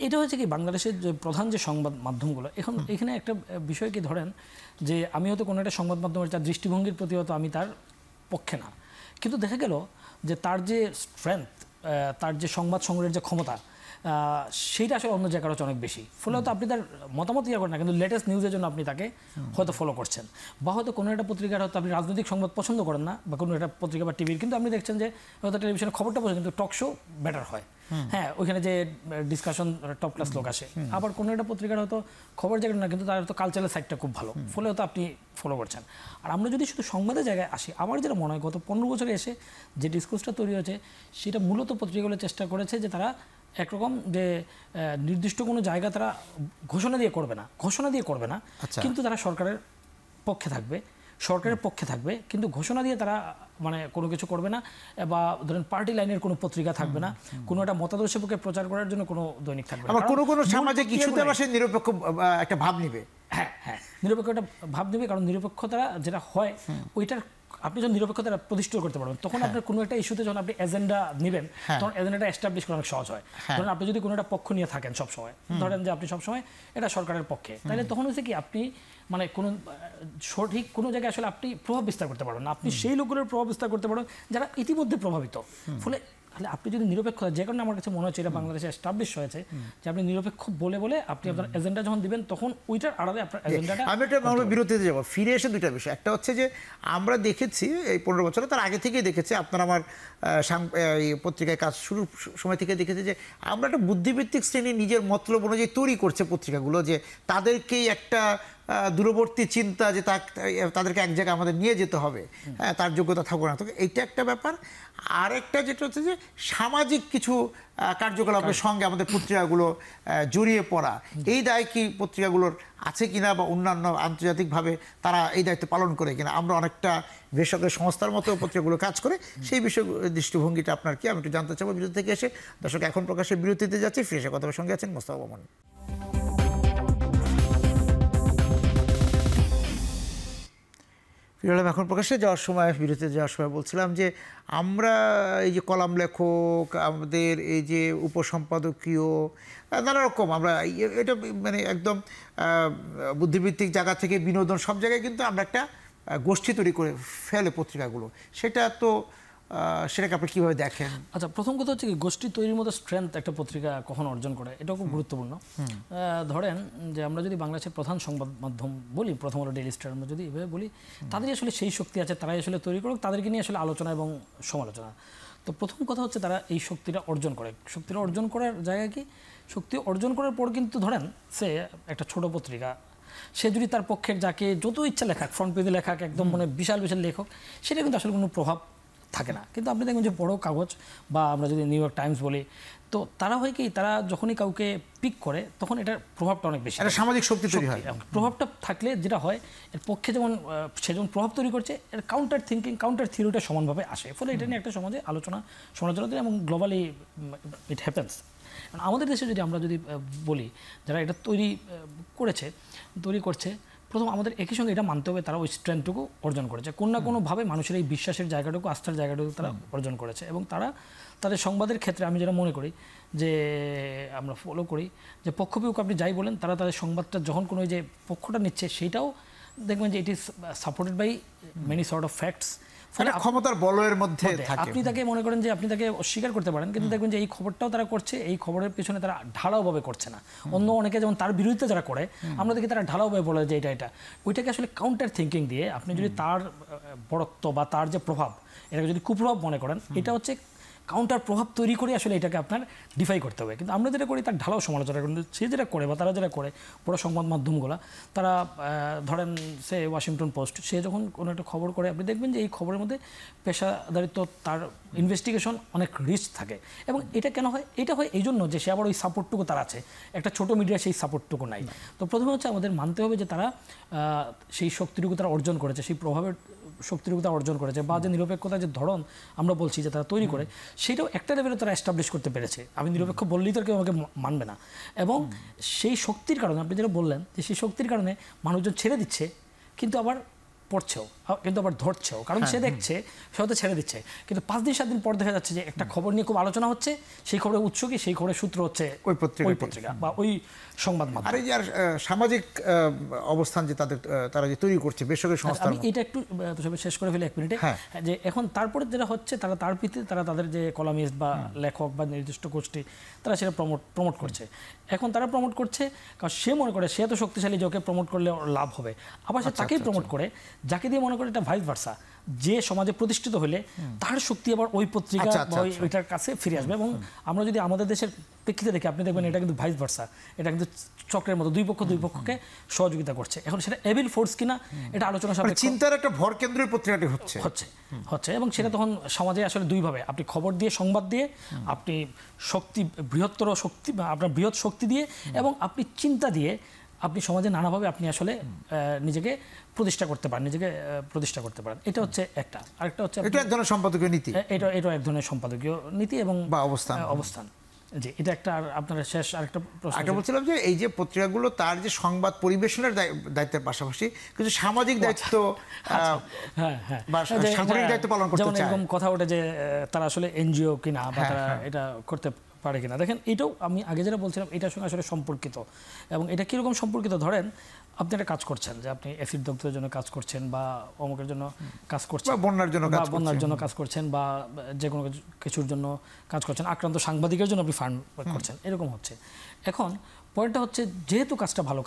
এটা হচ্ছে কি, বাংলাদেশের যে প্রধান যে সংবাদ মাধ্যমগুলো, এখানে একটা বিষয় কি, ধরেন যে আমি হয়তো কোনো একটা সংবাদ মাধ্যমের তার দৃষ্টিভঙ্গির প্রতি হয়তো আমি তার পক্ষে না, কিন্তু দেখা গেল যে তার যে স্ট্রেংথ, তার যে সংবাদ সংগ্রহের যে ক্ষমতা, সেইটা আসলে অন্য জায়গার হচ্ছে অনেক বেশি। ফলে হয়তো আপনি তার মতামত ইয়ে করেন না, কিন্তু লেটেস্ট নিউজের জন্য আপনি তাকে হয়তো ফলো করছেন। বা হয়তো কোনো একটা পত্রিকার হয়তো আপনি রাজনৈতিক সংবাদ পছন্দ করেন না, বা কোনো একটা পত্রিকা বা টিভির, কিন্তু আপনি দেখছেন যে হয়তো টেলিভিশনের খবরটা পছন্দ, কিন্তু টক শো বেটার হয়, হ্যাঁ, ওইখানে যে ডিসকাশন টপ ক্লাস লোক আসে। আবার কোনো একটা পত্রিকার হয়তো খবর জায়গা না, কিন্তু তার হয়তো কালচারাল সাইডটা খুব ভালো, ফলে হয়তো আপনি ফলো করছেন। আর আমরা যদি শুধু সংবাদের জায়গায় আসি, আমার যেটা মনে হয় গত 15 বছরে এসে যে ডিসকোর্সটা তৈরি হয়েছে, সেটা মূলত পত্রিকাগুলো চেষ্টা করেছে যে তারা একরকম যে নির্দিষ্ট কোনো জায়গা তারা ঘোষণা দিয়ে করবে না, কিন্তু তারা সরকারের পক্ষে থাকবে, কিন্তু ঘোষণা দিয়ে তারা মানে কোনো কিছু করবে না, বা ধরেন পার্টি লাইনের কোনো পত্রিকা থাকবে না, কোনো একটা মতাদর্শের পক্ষে প্রচার করার জন্য কোনো দৈনিক থাকবে না। কোনো সামাজিক ইস্যুতে সে নিরপেক্ষ একটা ভাব নিবে, হ্যাঁ, নিরপেক্ষ একটা ভাব নিবে, কারণ নিরপেক্ষতা যেটা হয় ওইটার আপনি যখন নিরপেক্ষতা প্রতিষ্ঠিত করতে পারবেন, তখন আপনার কোনো একটা ইস্যুতে যখন আপনি এজেন্ডা নেবেন, তখন এজেন্ডাটা এস্টাবলিশ করা অনেক সহজ হয়। ধরেন আপনি যদি কোনো একটা পক্ষ নিয়ে থাকেন সবসময়, ধরেন যে আপনি সবসময় এটা সরকারের পক্ষে, তাহলে তখন হচ্ছে কি, আপনি মানে কোনো সঠিক কোনো জায়গায় আসলে আপনি প্রভাব বিস্তার করতে পারবেন না। আপনি সেই লোকগুলোর প্রভাব বিস্তার করতে পারবেন যারা ইতিমধ্যে প্রভাবিত। ফলে তাহলে আপনি যদি নিরপেক্ষ, যে কারণে আমার কাছে মনে হচ্ছে এটা বাংলাদেশে এস্টাবলিশ হয়েছে, যে আপনি নিরপেক্ষ বলে আপনি আপনার এজেন্ডা যখন দিবেন, তখন ওইটার আড়ালে আপনার এজেন্ডাটা। আমি একটা বিরতিতে যাবো, ফিরে এসে দুইটা বিষয়। একটা হচ্ছে যে আমরা দেখেছি এই 15 বছরে, তার আগে থেকেই দেখেছি, আপনার আমার পত্রিকায় কাজ শুরুর সময় থেকে দেখেছি যে আমরা একটা বুদ্ধিভিত্তিক শ্রেণী নিজের মতলব অনুযায়ী তৈরি করছে পত্রিকাগুলো, যে তাদেরকেই একটা দূরবর্তী চিন্তা, যে তাদেরকে এক জায়গায় আমাদের নিয়ে যেতে হবে, হ্যাঁ, তার যোগ্যতা থাকবে না। তো এইটা একটা ব্যাপার। আরেকটা যেটা হচ্ছে যে সামাজিক কিছু কার্যকলাপের সঙ্গে আমাদের পত্রিকাগুলো জড়িয়ে পড়া, এই দায় কি পত্রিকাগুলোর আছে কিনা, বা অন্যান্য আন্তর্জাতিকভাবে তারা এই দায়িত্ব পালন করে কিনা? আমরা অনেকটা বেসরকারি সংস্থার মতো পত্রিকাগুলো কাজ করে, সেই বিষয় দৃষ্টিভঙ্গিটা আপনার কি, আমি একটু জানতে চাবো বিরতি থেকে এসে। দর্শক, এখন প্রকাশের বিরতিতে যাচ্ছি, ফিরে এসে কথা সঙ্গে আছেন মোস্তফা মামুন। বিরলম এখন প্রকাশে যাওয়ার সময়, বিরতিতে যাওয়ার সময় বলছিলাম যে আমরা এই যে কলাম লেখক, আমাদের এই যে উপসম্পাদকীয় নানা রকম, আমরা এটা মানে একদম বুদ্ধিবৃত্তিক জায়গা থেকে বিনোদন সব জায়গায় কিন্তু আমরা একটা গোষ্ঠী তৈরি করে ফেলে পত্রিকাগুলো। সেটাকে আপনি কীভাবে দেখেন? আচ্ছা, প্রথম কথা হচ্ছে কি, গোষ্ঠী তৈরির মতো স্ট্রেংথ একটা পত্রিকা কখন অর্জন করে, এটাও খুব গুরুত্বপূর্ণ। ধরেন যে আমরা যদি বাংলাদেশের প্রধান সংবাদ মাধ্যম বলি, প্রথম আলো, ডেইলি স্টার, আমরা যদি এভাবে বলি, তাদেরই আসলে সেই শক্তি আছে, তারাই আসলে তৈরি করুক, তাদেরকে নিয়ে আসলে আলোচনা এবং সমালোচনা। তো প্রথম কথা হচ্ছে তারা এই শক্তিটা অর্জন করে। শক্তিটা অর্জন করার জায়গা কি, শক্তি অর্জন করার পর কিন্তু ধরেন সে একটা ছোট পত্রিকা, সে যদি তার পক্ষের যাকে যত ইচ্ছা লেখাক, ফ্রন্ট পেজে লেখাক, একদম মানে বিশাল বিশাল লেখক, সেটা কিন্তু আসলে কোনো প্রভাব থাকে না। কিন্তু আপনি দেখবেন যে বড় কাগজ বা আমরা যদি নিউ ইয়র্ক টাইমস বলি, তো তারা হয় কি, তারা যখনই কাউকে পিক করে তখন এটার প্রভাবটা অনেক বেশি, একটা সামাজিক শক্তি তৈরি হয়। প্রভাবটা থাকলে যেটা হয়, এর পক্ষে যেমন সে যেমন প্রভাব তৈরি করছে, এর কাউন্টার থিঙ্কিং, কাউন্টার থিওরিটা সমানভাবে আসে। ফলে এটা নিয়ে একটা সমাজে আলোচনা সমালোচনা এবং গ্লোবালি ইট হ্যাপেন্স। আমাদের দেশে যদি আমরা যদি বলি, যারা এটা তৈরি করছে, প্রথম আমাদের একই সঙ্গে এটা মানতে হবে তারা ওই স্ট্রেংথটুকু অর্জন করেছে, কোনো না কোনোভাবে মানুষের এই বিশ্বাসের জায়গাটুকু, আস্থার জায়গাটুকু তারা অর্জন করেছে। এবং তারা তাদের সংবাদের ক্ষেত্রে, আমি যেটা মনে করি যে আমরা ফলো করি, যে পক্ষবিপক্ষ আপনি যাই বলেন, তারা তাদের সংবাদটা যখন কোনো যে পক্ষটা নিচ্ছে, সেইটাও দেখবেন যে it is supported by many sort of facts. ক্ষমতার বলয়ের মধ্যে আপনি তাকে মনে করেন যে আপনি তাকে অস্বীকার করতে পারেন, কিন্তু দেখবেন যে এই খবরটাও তারা করছে, এই খবরের পেছনে তারা ঢালাওভাবে করছে না। অন্য অনেকে যেমন তার বিরোধিতা যারা করে, আমরা দেখি তারা ঢালাওভাবে বলে যে এটা ওইটাকে আসলে কাউন্টার থিঙ্কিং দিয়ে আপনি যদি তার বড়ত্ব বা তার যে প্রভাব, এটাকে যদি কুপ্রভাব মনে করেন, এটা হচ্ছে কাউন্টার প্রভাব তৈরি করে আসলে এটাকে আপনার ডিফাই করতে হবে। কিন্তু আমরা যেটা করি তার ঢালাও সমালোচনা করি। সে যেটা করে বা তারা যেটা করে, বড় সংবাদ মাধ্যমগুলো, তারা ধরেন সে ওয়াশিংটন পোস্ট, সে যখন কোনো একটা খবর করে, আপনি দেখবেন যে এই খবরের মধ্যে পেশাদারিত্ব, তার ইনভেস্টিগেশন অনেক রিচ থাকে। এবং এটা কেন হয়? এটা হয় এই জন্য যে সে আবার ওই সাপোর্টটুকু তার আছে, একটা ছোট মিডিয়া সেই সাপোর্টটুকু নাই। তো প্রথমে হচ্ছে আমাদের মানতে হবে যে তারা সেই শক্তিটুকু তারা অর্জন করেছে, সেই প্রভাবের শক্তিটুকু তারা অর্জন করেছে, বা যে নিরপেক্ষতার যে ধরন আমরা বলছি যে তারা তৈরি করে, সেটাও একটা লেভেলে তারা এস্টাবলিশ করতে পেরেছে। আমি নিরপেক্ষ বললেই তো কেউ আমাকে মানবে না। এবং সেই শক্তির কারণে, আপনি যেটা বললেন যে সেই শক্তির কারণে মানুষজন ছেড়ে দিচ্ছে, কিন্তু আবার পড়ছেও, কিন্তু আবার ধরছেও, কারণ সে দেখছে, সে হয়তো ছেড়ে দিচ্ছে, কিন্তু 5 দিন 7 দিন পর দেখা যাচ্ছে যে একটা খবর নিয়ে খুব আলোচনা হচ্ছে, সেই খবরের উৎস কি, সেই খবরের সূত্র হচ্ছে ওই পত্রিকা বা ওই সংবাদ মাধ্যম। আর এই যে সামাজিক অবস্থান যে তারা যে তৈরি করছে বেসরকারি সংস্থা, আমি এটা একটু শেষ করে ফেলি 1 মিনিটে, যে এখন তারপরে যেটা হচ্ছে, তার ভিত্তিতে তারা তাদের যে কলামিস্ট বা লেখক বা নির্দিষ্ট গোষ্ঠী, তারা সেটা প্রমোট করছে। এখন তারা প্রমোট করছে কারণ সে মনে করে সে এত শক্তিশালী, যে ওকে প্রমোট করলে লাভ হবে, আবার সে তাকেই প্রমোট করে, যাকে দিয়ে মনে করে এটা ভাইস ভার্সা, যে সমাজে প্রতিষ্ঠিত হলে তার শক্তি আবার ওই পত্রিকা বা ওইটার কাছে ফিরে আসবে। এবং আমরা যদি আমাদের দেশের প্রেক্ষিতে দেখি, আপনি দেখবেন এটা কিন্তু ভাইস ভার্সা, এটা কিন্তু চক্রের মতো দুই পক্ষকে সহযোগিতা করছে। এখন সেটা এভিল ফোর্স কিনা, এটা আলোচনা সাপেক্ষ, চিন্তার একটা ভরকেন্দ্রীয় পত্রিকাটি হচ্ছে এবং সেটা তখন সমাজে আসলে দুইভাবে, আপনি খবর দিয়ে, সংবাদ দিয়ে, আপনি শক্তি, বৃহত্তর শক্তি, আপনার বৃহৎ শক্তি দিয়ে, এবং আপনি চিন্তা দিয়ে আপনি সমাজে নানাভাবে আপনি আসলে নিজেকে প্রতিষ্ঠা করতে পারেন। এটা হচ্ছে একটা। আরেকটা হচ্ছে এটা এক ধরনের সম্পাদকীয় নীতি, এটা এক ধরনের সম্পাদকীয় নীতি এবং অবস্থান। জি, এটা একটা। আর আপনার শেষ আরেকটা প্রশ্ন বলছিলাম যে এই যে পত্রিকাগুলো তার যে সংবাদ পরিবেশনের দায়িত্বের পাশাপাশি কিছু সামাজিক দায়িত্ব, সাংগঠনিক দায়িত্ব পালন করতে চায়, যেমন এরকম কথা ওঠে যে তারা আসলে এনজিও কিনা বা তারা এটা করতে পারে কিনা। দেখেন, এটাও আমি আগে যেটা বলছিলাম, এটার সঙ্গে আসলে সম্পর্কিত। এবং এটা কীরকম সম্পর্কিত? ধরেন আপনি একটা কাজ করছেন, যে আপনি অ্যাসিড দগ্ধের জন্য কাজ করছেন, বা অমুকের জন্য কাজ করছেন, বা বন্যার জন্য কাজ করছেন, বা যে কোনো কিছুর জন্য কাজ করছেন, আক্রান্ত সাংবাদিকের জন্য আপনি ফান্ড করছেন, এরকম হচ্ছে। এখন পয়েন্টটা হচ্ছে, যেহেতু কাজটা ভালো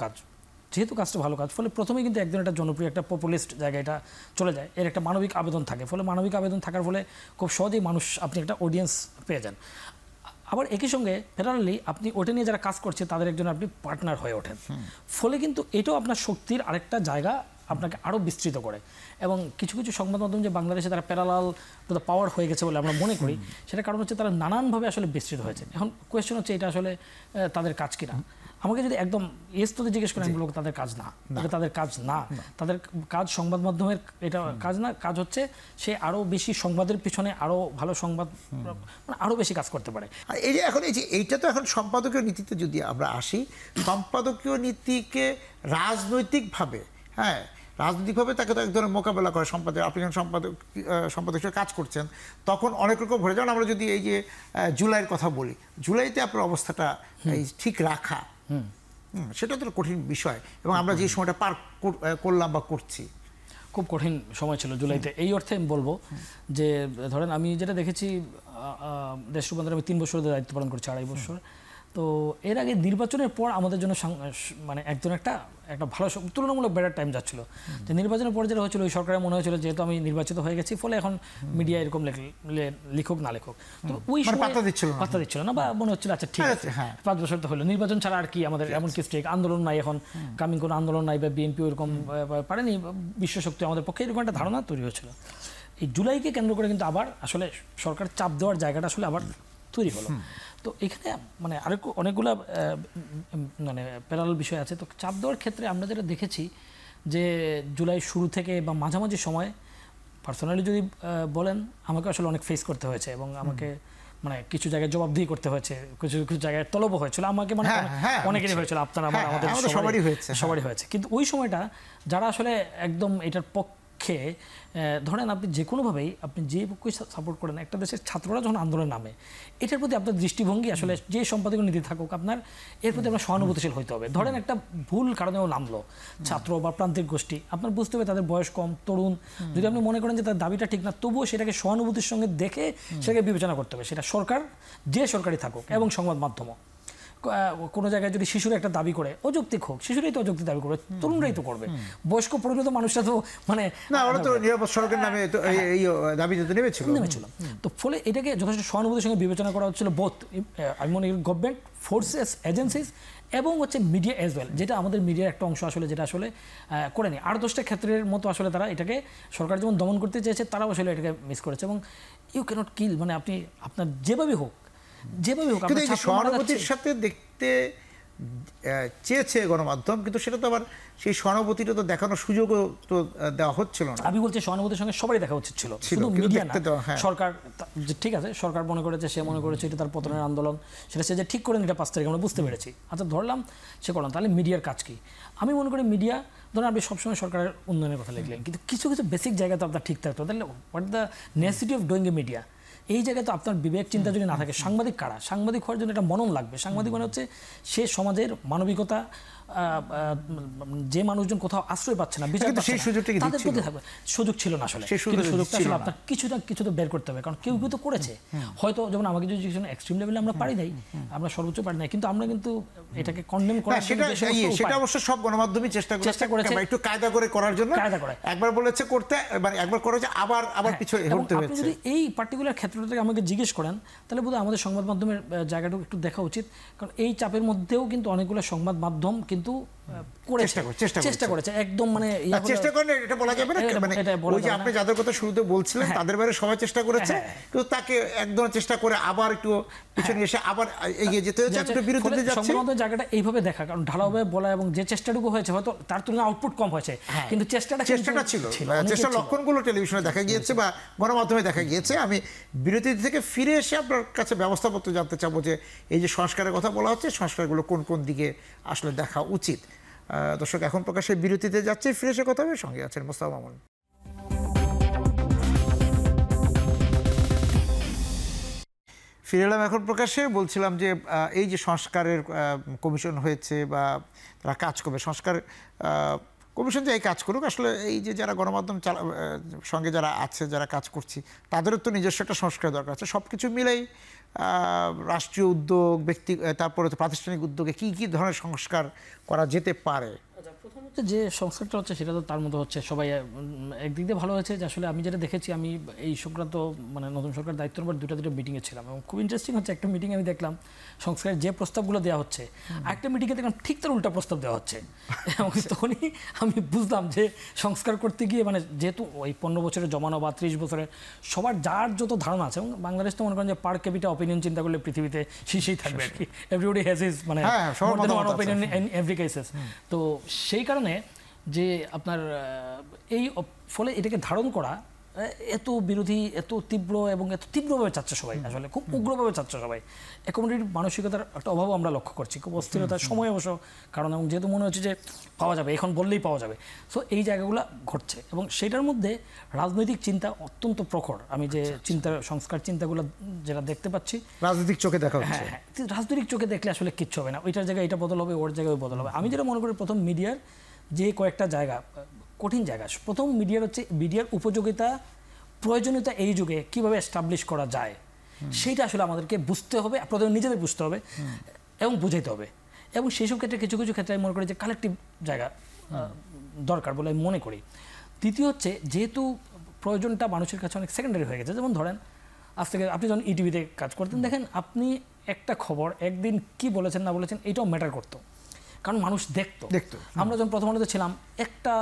কাজ, ফলে প্রথমেই কিন্তু একজন একটা জনপ্রিয়, একটা পপুলিস্ট জায়গায় এটা চলে যায়। এর একটা মানবিক আবেদন থাকে, ফলে মানবিক আবেদন থাকার ফলে খুব সহজেই আপনি একটা অডিয়েন্স পেয়ে যান। আবার একই সঙ্গে প্যারালালি আপনি ওটা নিয়ে যারা কাজ করছে তাদের একজন আপনি পার্টনার হয়ে ওঠেন। ফলে কিন্তু এটাও আপনার শক্তির আরেকটা জায়গা আপনাকে আরও বিস্তৃত করে। এবং কিছু সংবাদ মাধ্যম যে বাংলাদেশে তারা প্যারালাল পাওয়ার হয়ে গেছে বলে আমরা মনে করি, সেটার কারণ হচ্ছে তারা নানানভাবে আসলে বিস্তৃত হয়েছে। এখন কোয়েশ্চেন হচ্ছে, এটা আসলে তাদের কাজ কিনা। আমাকে যদি একদম এস্ততে জিজ্ঞেস করেন, আমি বলবো তাদের কাজ না, এটা তাদের কাজ না। তাদের কাজ সংবাদ মাধ্যমের এটা কাজ না, কাজ হচ্ছে সে আরও বেশি সংবাদের পিছনে আরও ভালো সংবাদ, মানে আরও বেশি কাজ করতে পারে। এই যে এখন এইটা তো এখন সম্পাদকীয় নীতিতে যদি আমরা আসি, সম্পাদকীয় নীতিকে রাজনৈতিকভাবে রাজনৈতিকভাবে তাকে তো এক ধরনের মোকাবেলা করে সম্পাদক, আপনি যখন সম্পাদক হিসেবে কাজ করছেন তখন অনেক রকম ঘটে। যেমন আমরা যদি এই যে জুলাইয়ের কথা বলি, জুলাইতে আপনার অবস্থাটা এই ঠিক রাখা সেটা তো কঠিন বিষয়, এবং আমরা যে সময়টা পার করলাম বা করছি খুব কঠিন সময় ছিল জুলাইতে। এই অর্থে আমি বলবো যে ধরেন আমি যেটা দেখেছি, দেশ রূপান্তরে আমি 3 বছর দায়িত্ব পালন করছি, 2.5 বছর। তো এর আগে নির্বাচনের পর আমাদের জন্য মানে একজন একটা ভালো তুলনামূলক বেটার টাইম যাচ্ছিল। যে নির্বাচনের পর যেটা হয়েছিল, ওই সরকারের মনে হয়েছিল যেহেতু আমি নির্বাচিত হয়ে গেছি, ফলে এখন মিডিয়া এরকম লিখুক না লিখুক, তো ওই সময় পাত্তা দিচ্ছিল না, বা মনে হচ্ছিল আচ্ছা ঠিক আছে 5 বছর তো হলো, নির্বাচন ছাড়া আর কি আমাদের এমন কি স্টেক, আন্দোলন নাই এখন, কামিং কোনো আন্দোলন নাই, বা বিএনপি ওরকম পারেনি, বিশ্বশক্তি আমাদের পক্ষে, এরকম একটা ধারণা তৈরি হয়েছিল। এই জুলাইকে কেন্দ্র করে কিন্তু আবার আসলে সরকার চাপ দেওয়ার জায়গাটা আসলে আবার তৈরি হলো। তো এখানে মানে অনেকগুলো মানে প্যারালাল বিষয় আছে। তো চাপ দেওয়ার ক্ষেত্রে আমরা যেটা দেখেছি যে জুলাই শুরু থেকে বা মাঝামাঝি সময় পার্সোনালি যদি বলেন, আমাকে আসলে অনেক ফেস করতে হয়েছে, এবং আমাকে মানে কিছু জায়গায় জবাবদিহি করতে হয়েছে, কিছু কিছু জায়গায় তলবও হয়েছিল আমাকে, মানে অনেকেরই হয়েছিল, আপনারা আমাদের সবারই হয়েছে। কিন্তু ওই সময়টা যারা আসলে একদম এটার পক্ষে, ধরেন আপনি যে কোনোভাবেই আপনি যে পক্ষই সাপোর্ট করেন, একটা দেশের ছাত্ররা যখন আন্দোলনে নামে, এটার প্রতি আপনার দৃষ্টিভঙ্গি আসলে যে সম্পাদকীয় নীতি থাকুক আপনার, এর প্রতি আপনার সহানুভূতিশীল হতে হবে। ধরেন একটা ভুল কারণেও নামলো ছাত্র বা প্রান্তিক গোষ্ঠী, আপনার বুঝতে হবে তাদের বয়স কম, তরুণ, যদি আপনি মনে করেন যে তার দাবিটা ঠিক না, তবুও সেটাকে সহানুভূতির সঙ্গে দেখে সেটাকে বিবেচনা করতে হবে, সেটা সরকার যে সরকারই থাকুক, এবং সংবাদ মাধ্যমও। কোনো জায়গায় যদি শিশুরা একটা দাবি করে, অযৌক্তিক হোক, শিশুরাই তো অযৌক্তিক দাবি করবে, তরুণরাই তো করবে, বয়স্ক পরিণত মানুষরা তো মানে না, ওরা তো নিরাপদ সড়কের নামে এই দাবিতে তো নেমেছিল। তো ফলে এটাকে যথেষ্ট সহানুভূতির সঙ্গে বিবেচনা করা হচ্ছিল বোথ, আমি মনে করি গভর্নমেন্ট ফোর্সেস, এজেন্সিস, এবং হচ্ছে মিডিয়া অ্যাজ ওয়েল, যেটা আমাদের মিডিয়ার একটা অংশ আসলে, যেটা আসলে করেনি। 8-10টা ক্ষেত্রের মতো আসলে তারা এটাকে, সরকার যেমন দমন করতে চেয়েছে, তারাও আসলে এটাকে মিস করেছে। এবং ইউ ক্যানট কিল, মানে আপনি আপনার যেভাবে হোক সহানুভূতির সাথে দেখতে চেয়েছে গণমাধ্যম, কিন্তু সেটা তো আবার সেই সহানুভূতিটা তো দেখানোর সুযোগও তো দেওয়া হচ্ছিল না। আমি বলছি সহানুভূতির সঙ্গে সবাই দেখা উচিত ছিল, শুধু মিডিয়া না। সরকার ঠিক আছে, সরকার মনে করেছে, সে মনে করেছে এটা তার পতনের আন্দোলন, সেটা সে যে ঠিক করেন এটা 5 তারিখ আমরা বুঝতে পেরেছি, আচ্ছা ধরলাম সে করলাম, তাহলে মিডিয়ার কাজ কি? আমি মনে করি মিডিয়া, ধরুন আপনি সবসময় সরকারের উন্নয়নের কথা লিখলেন, কিন্তু কিছু কিছু বেসিক জায়গা তো আপনার ঠিক থাকতো, তাহলে what the necessity of doing a media, এই জায়গায় তো আপনার বিবেক চিন্তা যদি না থাকে, সাংবাদিক কারা, সাংবাদিক হওয়ার জন্য একটা মনন লাগবে। সাংবাদিক মানে হচ্ছে সে সমাজের মানবিকতা, যে মানুষজন কোথাও আশ্রয় পাচ্ছে না, বিচার পাচ্ছে না, তাদের প্রতি থাকবে। সুযোগ ছিল না আসলে, সুযোগটা আসলে আপনার কিছু তো বের করতে হবে, কারণ কেউ কেউ তো করেছে, হয়তো যেমন আমাকে যদি এক্সট্রিম লেভেলে আমরা পারি নাই, আমরা সর্বোচ্চ পারি নাই, কিন্তু আমরা কিন্তু এটাকে কন্ডেম করার, সেটা অবশ্য সব গণমাধ্যমই চেষ্টা করেছে একটু কায়দা করে করার জন্য, একবার বলেছে করতে, মানে একবার করেছে, আবার পিছনে হতে হয়েছে। আপনি যদি এই পার্টিকুলার ক্ষেত্রটাকে আমাকে জিজ্ঞেস করেন, তাহলে বোধহয় আমাদের সংবাদ মাধ্যমের জায়গাটাও একটু দেখা উচিত, কারণ এই চাপের মধ্যেও কিন্তু অনেকগুলো সংবাদ মাধ্যম কিন্তু চেষ্টা করেছে, একদম মানে চেষ্টা করেন, এটা বলা যাবে না, মানে ওই যে আপনি যাদের কথা শুরুতে বলছিলেন তাদের বাইরে সবাই চেষ্টা করেছে, কিন্তু তাকে একদম চেষ্টা করে আবার একটু পিছনে এসে আবার এগিয়ে যেতে হয়েছে, একটু বিরুদ্ধে যাচ্ছে। সংবাদ মাধ্যমের জায়গাটা এইভাবে দেখা, কারণ ঢালাওভাবে বলা, এবং যে চেষ্টাটুকু হয়েছে হয়তো তার তুলনায় আউটপুট কম হয়েছে, কিন্তু চেষ্টাটা ছিল, চেষ্টার লক্ষণগুলো টেলিভিশনে দেখা গিয়েছে বা গণমাধ্যমে দেখা গিয়েছে। আমি বিরতি থেকে ফিরে এসে আপনার কাছে ব্যবস্থাপত্র জানতে চাবো যে এই যে সংস্কারের কথা বলা হচ্ছে, সংস্কারগুলো কোন কোন দিকে আসলে দেখা উচিত। দর্শক, এখন প্রকাশ্যে বিরতিতে যাচ্ছে, ফিরে এসে কথা হবে, সঙ্গে আছেন মোস্তফা মামুন। ফিরে এলাম এখন প্রকাশ্যে। বলছিলাম যে এই যে সংস্কারের কমিশন হয়েছে বা তারা কাজ করবে, সংস্কার কমিশন যে এই কাজ করুক, আসলে এই যে যারা গণমাধ্যম সঙ্গে যারা আছে, যারা কাজ করছি, তাদেরও তো নিজস্ব একটা সংস্কার দরকার আছে। সব কিছু মিলেই রাষ্ট্রীয় উদ্যোগ, ব্যক্তি, তারপরে তো প্রাতিষ্ঠানিক উদ্যোগে কী কী ধরনের সংস্কার করা যেতে পারে? প্রথম হচ্ছে যে সংস্কারটা হচ্ছে, সেটা তো তার মতো হচ্ছে সবাই একদিক দিয়ে ভালো হয়েছে যে আসলে আমি যেটা দেখেছি, আমি এই সংক্রান্ত মানে নতুন সরকার দায়িত্ব নেবার 2টা মিটিংয়ে ছিলাম, এবং খুব ইন্টারেস্টিং হচ্ছে, একটা মিটিংয়ে আমি দেখলাম সংস্কারের যে প্রস্তাবগুলো দেওয়া হচ্ছে, একটা মিটিংয়ে দেখলাম ঠিক তার উল্টা প্রস্তাব দেওয়া হচ্ছে, এবং তখনই আমি বুঝলাম যে সংস্কার করতে গিয়ে, মানে যেহেতু ওই 15 বছরের জমানো বা 30 বছরের সবার যার যত ধারণা আছে, এবং বাংলাদেশ তো মনে করেন যে পার ক্যাপিটা অপিনিয়ন চিন্তা করলে পৃথিবীতে শীর্ষেই থাকবে আর কি, এভরিবডি হ্যাজ হিজ মানে অপিনিয়ন ইন এভরি কেসেস। তো সেই কারণে যে আপনার এই ফলে এটাকে ধারণ করা এত বিরোধী, এত তীব্র এবং এত তীব্রভাবে চাচ্ছে সবাই, আসলে খুব উগ্রভাবে চাচ্ছে সবাই। অ্যাকোমোডেটিভ মানসিকতার একটা অভাবও আমরা লক্ষ্য করছি, খুব অস্থিরতার সময় অবশ্য, কারণ এবং যেহেতু মনে হচ্ছে যে পাওয়া যাবে, এখন বললেই পাওয়া যাবে। সো এই জায়গাগুলো ঘটছে এবং সেটার মধ্যে রাজনৈতিক চিন্তা অত্যন্ত প্রখর। আমি যে চিন্তা সংস্কার চিন্তাগুলো যেটা দেখতে পাচ্ছি রাজনৈতিক চোখে দেখা হচ্ছে। হ্যাঁ, রাজনৈতিক চোখে দেখলে আসলে কিচ্ছু হবে না, ওইটার জায়গায় এটা বদল হবে, ওর জায়গায় ওই বদল হবে। আমি যেটা মনে করি প্রথম মিডিয়ার যে কয়েকটা জায়গা কঠিন জায়গা, প্রথম মিডিয়ার হচ্ছে মিডিয়ার উপযোগিতা, প্রয়োজনীয়তা এই যুগে কিভাবে এস্টাবলিশ করা যায় সেইটা আসলে আমাদেরকে বুঝতে হবে, প্রথমে নিজেদের বুঝতে হবে এবং বুঝাইতে হবে। এবং সেইসব ক্ষেত্রে কিছু কিছু ক্ষেত্রে আমি মনে করি যে কালেকটিভ জায়গা দরকার বলে আমি মনে করি। দ্বিতীয় হচ্ছে যেহেতু প্রয়োজনটা মানুষের কাছে অনেক সেকেন্ডারি হয়ে গেছে, যেমন ধরেন আজ থেকে আপনি যখন ইটিভিতে কাজ করতেন, দেখেন আপনি একটা খবর একদিন কি বলেছেন না বলেছেন এটাও ম্যাটার করতো, কারণ মানুষ দেখতো। আমরা যখন প্রথম আলোতে ছিলাম একটা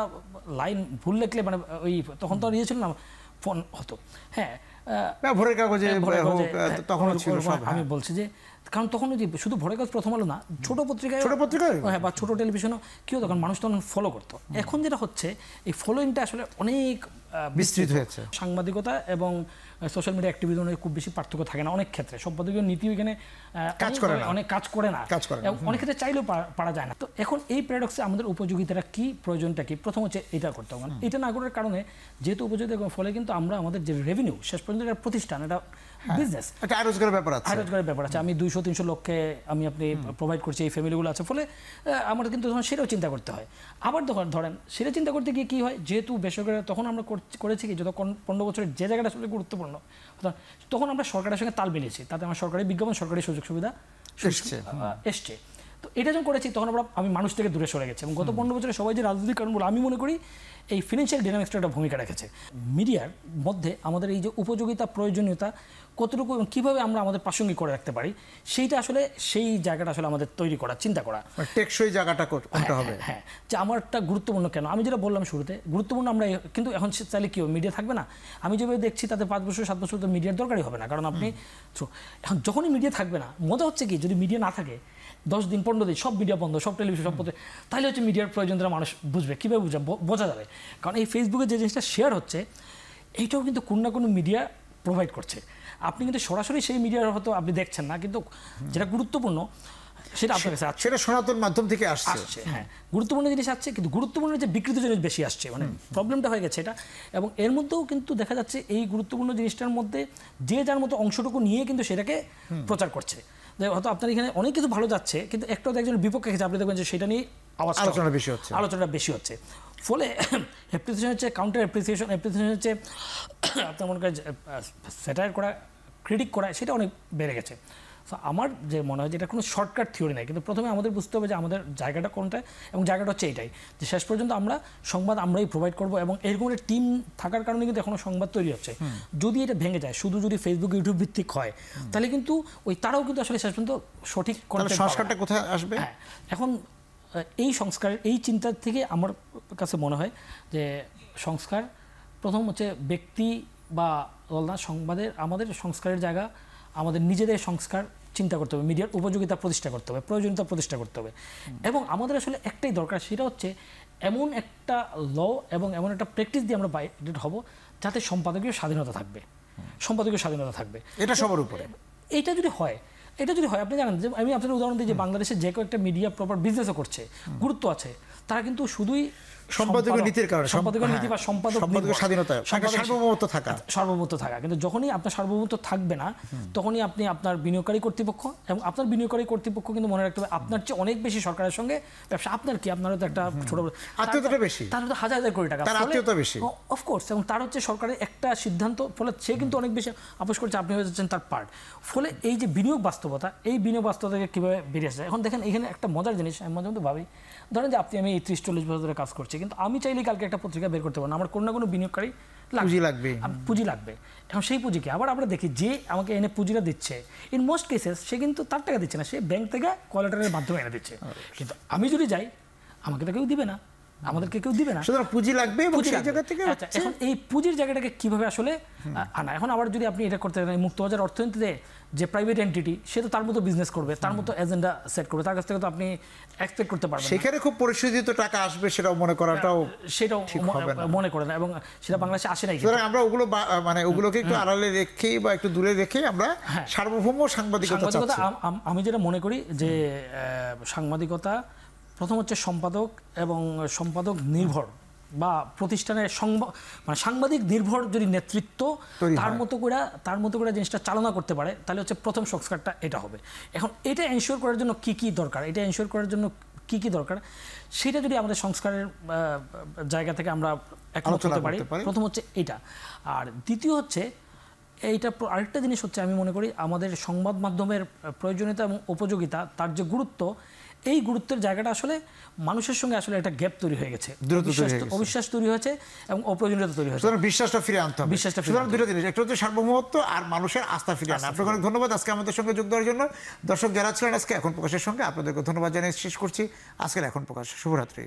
লাইন ভুল লিখলে মানে ওই তখন তো আর ইয়ে ছিল না, ফোন হতো। হ্যাঁ, ভোরের কাগজে তখন আমি বলছি যে কারণ তখন ওই যে শুধু ভোরের কাগজ প্রথম আলো না, ছোট পত্রিকায় হ্যাঁ বা ছোট টেলিভিশনও কি হতো, তখন মানুষ তখন ফলো করতো। এখন যেটা হচ্ছে এই ফলোইংটা আসলে অনেক বিস্তৃত হয়েছে। সাংবাদিকতা এবং সোশ্যাল মিডিয়া অ্যাক্টিভিজমের খুব বেশি পার্থক্য থাকে না অনেক ক্ষেত্রে, সম্পাদকীয় নীতি এখানে অনেক কাজ করে না, অনেক ক্ষেত্রে চাইলেও পারা যায় না। তো এখন এই প্যারাডক্সে আমাদের উপযোগিতাটা কি, প্রয়োজনটা কি, প্রথম হচ্ছে এটা করতে হবে। এটা না করার কারণে যেহেতু উপযোগিতা ফলে কিন্তু আমরা আমাদের যে রেভিনিউ শেষ পর্যন্ত একটা প্রতিষ্ঠান, এটা বিজনেস, একটা আয় রোজগারের ব্যাপার আছে, আয় রোজগারের ব্যাপার আছে। আমি 200-300 লোককে আমি আপনি প্রোভাইড করছি, এই ফ্যামিলিগুলো আছে, ফলে আমাদের কিন্তু তখন সেটাও চিন্তা করতে হয়। আবার ধরেন সেটা চিন্তা করতে গিয়ে কী হয়, যেহেতু বেসরকারি তখন আমরা করেছি কি যত 15 বছরের যে জায়গাটা আসলে গুরুত্বপূর্ণ, তখন আমরা সরকারের সঙ্গে তাল মিলিয়েছি, তাতে আমার সরকারি বিজ্ঞাপন, সরকারি সুযোগ সুবিধা এসছে। তো এটা যখন করেছি তখন আমি মানুষ থেকে দূরে সরে গেছি এবং গত 15 বছরে সবাই যে রাজনৈতিক কারণগুলো আমি মনে করি এই ফিনান্সিয়াল ডিনামিক্সটা একটা ভূমিকা রেখেছে। মিডিয়ার মধ্যে আমাদের এই যে উপযোগিতা, প্রয়োজনীয়তা কতটুকু এবং কীভাবে আমরা আমাদের প্রাসঙ্গিক করে রাখতে পারি সেইটা আসলে সেই জায়গাটা আসলে আমাদের তৈরি করা, চিন্তা করা, টেকসই জায়গাটা কোনটা হবে। হ্যাঁ, যে আমারটা গুরুত্বপূর্ণ কেন, আমি যেটা বললাম শুরুতে গুরুত্বপূর্ণ আমরা, কিন্তু এখন চাইলে কি মিডিয়া থাকবে না। আমি যেভাবে দেখছি তাতে 5 বছর 7 বছর তো মিডিয়ার দরকারই হবে না, কারণ আপনি এখন যখনই মিডিয়া থাকবে না, মজা হচ্ছে কি যদি মিডিয়া না থাকে 10 দিন 15 দিন সব মিডিয়া বন্ধ, সব টেলিভিশন সব পথে, তাহলে হচ্ছে মিডিয়ার প্রয়োজনটা মানুষ বুঝবে, কীভাবে বোঝা যাবে। কারণ এই ফেসবুকে যে জিনিসটা শেয়ার হচ্ছে এইটাও কিন্তু কোনো না কোনো মিডিয়া প্রোভাইড করছে। আপনি কিন্তু সরাসরি সেই মিডিয়ার হয়তো আপনি দেখছেন না, কিন্তু যেটা গুরুত্বপূর্ণ সেটা আপনার কাছে আসছে, সেটা সনাতন মাধ্যম থেকে আসছে। হ্যাঁ, গুরুত্বপূর্ণ জিনিস আসছে, কিন্তু গুরুত্বপূর্ণ যে বিকৃত জিনিস বেশি আসছে, মানে প্রবলেমটা হয়ে গেছে এটা। এবং এর মধ্যেও কিন্তু দেখা যাচ্ছে এই গুরুত্বপূর্ণ জিনিসটার মধ্যে যে যার মতো অংশটুকু নিয়ে কিন্তু সেটাকে প্রচার করছে। হয়তো আপনার এখানে অনেক কিছু ভালো যাচ্ছে, কিন্তু একটা একজনের বিপক্ষে গেছে, আপনি দেখবেন যে সেটা নিয়ে আলোচনাটা বেশি হচ্ছে। ফলে অ্যাপ্রিসিয়েশন হচ্ছে কাউন্টার অ্যাপ্রিসিয়েশন হচ্ছে আপনার মনে করেন স্যাটায়ার করা, ক্রিটিক করা, সেটা অনেক বেড়ে গেছে। সো আমার যে মনে হয় যে এটা কোনো শর্টকাট থিওরি নাই, কিন্তু প্রথমে আমাদের বুঝতে হবে যে আমাদের জায়গাটা কোনটা, এবং জায়গাটা হচ্ছে এটাই যে শেষ পর্যন্ত আমরা সংবাদ আমরাই প্রোভাইড করব, এবং এরকম একটা টিম থাকার কারণে কিন্তু এখনো সংবাদ তৈরি হচ্ছে। যদি এটা ভেঙে যায়, শুধু যদি ফেসবুক ইউটিউব ভিত্তিক হয়, তাহলে কিন্তু তারাও কিন্তু আসলে শেষ পর্যন্ত সঠিক সংস্কারটা কোথায় আসবে। হ্যাঁ, এখন এই সংস্কারের এই চিন্তা থেকে আমার কাছে মনে হয় যে সংস্কার প্রথম হচ্ছে ব্যক্তি বা সংবাদের, আমাদের সংস্কারের জায়গা আমাদের নিজেদের সংস্কার চিন্তা করতে হবে, মিডিয়ার উপযোগিতা প্রতিষ্ঠা করতে হবে, প্রয়োজনীয়তা প্রতিষ্ঠা করতে হবে। এবং আমাদের আসলে একটাই দরকার, সেটা হচ্ছে এমন একটা ল এবং এমন একটা প্র্যাকটিস দিয়ে আমরা বাইরেড হব যাতে সম্পাদকীয় স্বাধীনতা থাকবে, এটা সবার উপরে। এটা যদি হয় আপনি জানেন যে আমি আপনার উদাহরণ দিই যে বাংলাদেশে যে কয়েকটা মিডিয়া প্রপার বিজনেসও করছে, গুরুত্ব আছে, তারা কিন্তু শুধুই সম্পাদকীয় নীতির কারণে, সম্পাদকীয় নীতি বা সম্পাদকীয় স্বাধীনতা, সার্বভৌমত্ব থাকা। কিন্তু যখনই আপনার সার্বভৌমত্ব থাকবে না, তখনই আপনি আপনার বিনিয়োগকারী কর্তৃপক্ষ, এবং আপনার বিনিয়োগকারী কর্তৃপক্ষ কিন্তু মনে রাখতে হবে আপনার চেয়ে অনেক বেশি সরকারের সঙ্গে ব্যবসা। আপনার কি, আপনারও তো একটা ছোট আত্মীয়তা বেশি, তার তো হাজার কোটি টাকা, তার আত্মীয়তা বেশি, অফকোর্স, এবং তার হচ্ছে সরকারের একটা সিদ্ধান্ত, ফলে সে কিন্তু অনেক বেশি আপোষ করছে, আপনি হয়ে যাচ্ছেন তার পার্ট। ফলে এই যে বিনিয়োগ বাস্তবতা, এই বিনিয়োগ বাস্তবতা থেকে কীভাবে বেরিয়ে আসছে। এখন দেখেন এখানে একটা মজার জিনিস, আমি মাঝে মধ্যে ভাবি, ধরেন যে আমি এই 30-40 বছর ধরে কাজ করছি, কিন্তু আমি চাইলে কালকে একটা পত্রিকা বের করতে পারবো না, আমার কোনো না কোনো বিনিয়োগকারী পুঁজি লাগবে। এখন সেই পুঁজিকে আবার আমরা দেখি যে আমাকে এনে পুঁজিটা দিচ্ছে, ইন মোস্ট কেসেস সে কিন্তু তার টাকা দিচ্ছে না, সে ব্যাংক থেকে কোলাটারের মাধ্যমে এনে দিচ্ছে। কিন্তু আমি যদি যাই, আমাকে তো কেউ দিবে না, আমাদেরকে কেউ দিবে না। সুতরাং পুঁজি লাগবে এবং পুঁজি সেই লাগবে। জায়গা থেকে আচ্ছা, এখন এই পুঁজির জায়গাটাকে কিভাবে আসলে আনা, এখন আবার যদি আপনি এটা করতে চান মুক্তবাজার অর্থনীতিতে যে প্রাইভেট এন্টিটি সে তো তার মতো বিজনেস করবে, তার মতো এজেন্ডা সেট করবে, তার কাছ থেকে তো আপনি এক্সপেক্ট করতে পারবেন না। সেখানে খুব পরিশোধিত টাকা আসবে সেটাও মনে করাটাও সেটাও ঠিক হবে না। মনে করে না, এবং সেটা বাংলাদেশে আসে নাই। সুতরাং আমরা ওগুলো মানে ওগুলোকে একটু আড়ালে রেখেই বা একটু দূরে রেখেই আমরা সার্বভৌম সাংবাদিকতা সাংবাদিকতা চাচ্ছি। আমি যেটা মনে করি যে সাংবাদিকতা প্রথম হচ্ছে সম্পাদক এবং সম্পাদক নির্ভর বা প্রতিষ্ঠানের মানে সাংবাদিক নির্ভর যদি নেতৃত্ব তার মতো করে জিনিসটা চালনা করতে পারে, তাহলে হচ্ছে প্রথম সংস্কারটা এটা হবে। এখন এটা এনশিওর করার জন্য কি কি দরকার, এটা এনশিওর করার জন্য কি কি দরকার, সেটা যদি আমাদের সংস্কারের জায়গা থেকে আমরা একমত হতে পারি, প্রথম হচ্ছে এটা। আর দ্বিতীয় হচ্ছে এইটা আরেকটা জিনিস হচ্ছে আমি মনে করি আমাদের সংবাদ মাধ্যমের প্রয়োজনীয়তা এবং উপযোগিতা, তার যে গুরুত্ব, এই গুরুত্বের জায়গাটা আসলে মানুষের সঙ্গে আসলে একটা গ্যাপ তৈরি হয়ে গেছে, অবিশ্বাস তৈরি হয়েছে এবং অপ্রয়োজনীয়তা তৈরি হয়েছে। বিশ্বাসটা ফিরে আনতে হবে। সুতরাং দুটো জিনিস, একটা হচ্ছে সার্বভৌমত্ব আর মানুষের আস্থা ফিরে আনা। আপনাকে অনেক ধন্যবাদ আজকে আমাদের সঙ্গে যোগ দেওয়ার জন্য। দর্শক যারা ছিলেন আজকে এখন প্রকাশের সঙ্গে আপনাদেরকে ধন্যবাদ জানিয়ে শেষ করছি আজকের এখন প্রকাশ। শুভরাত্রি।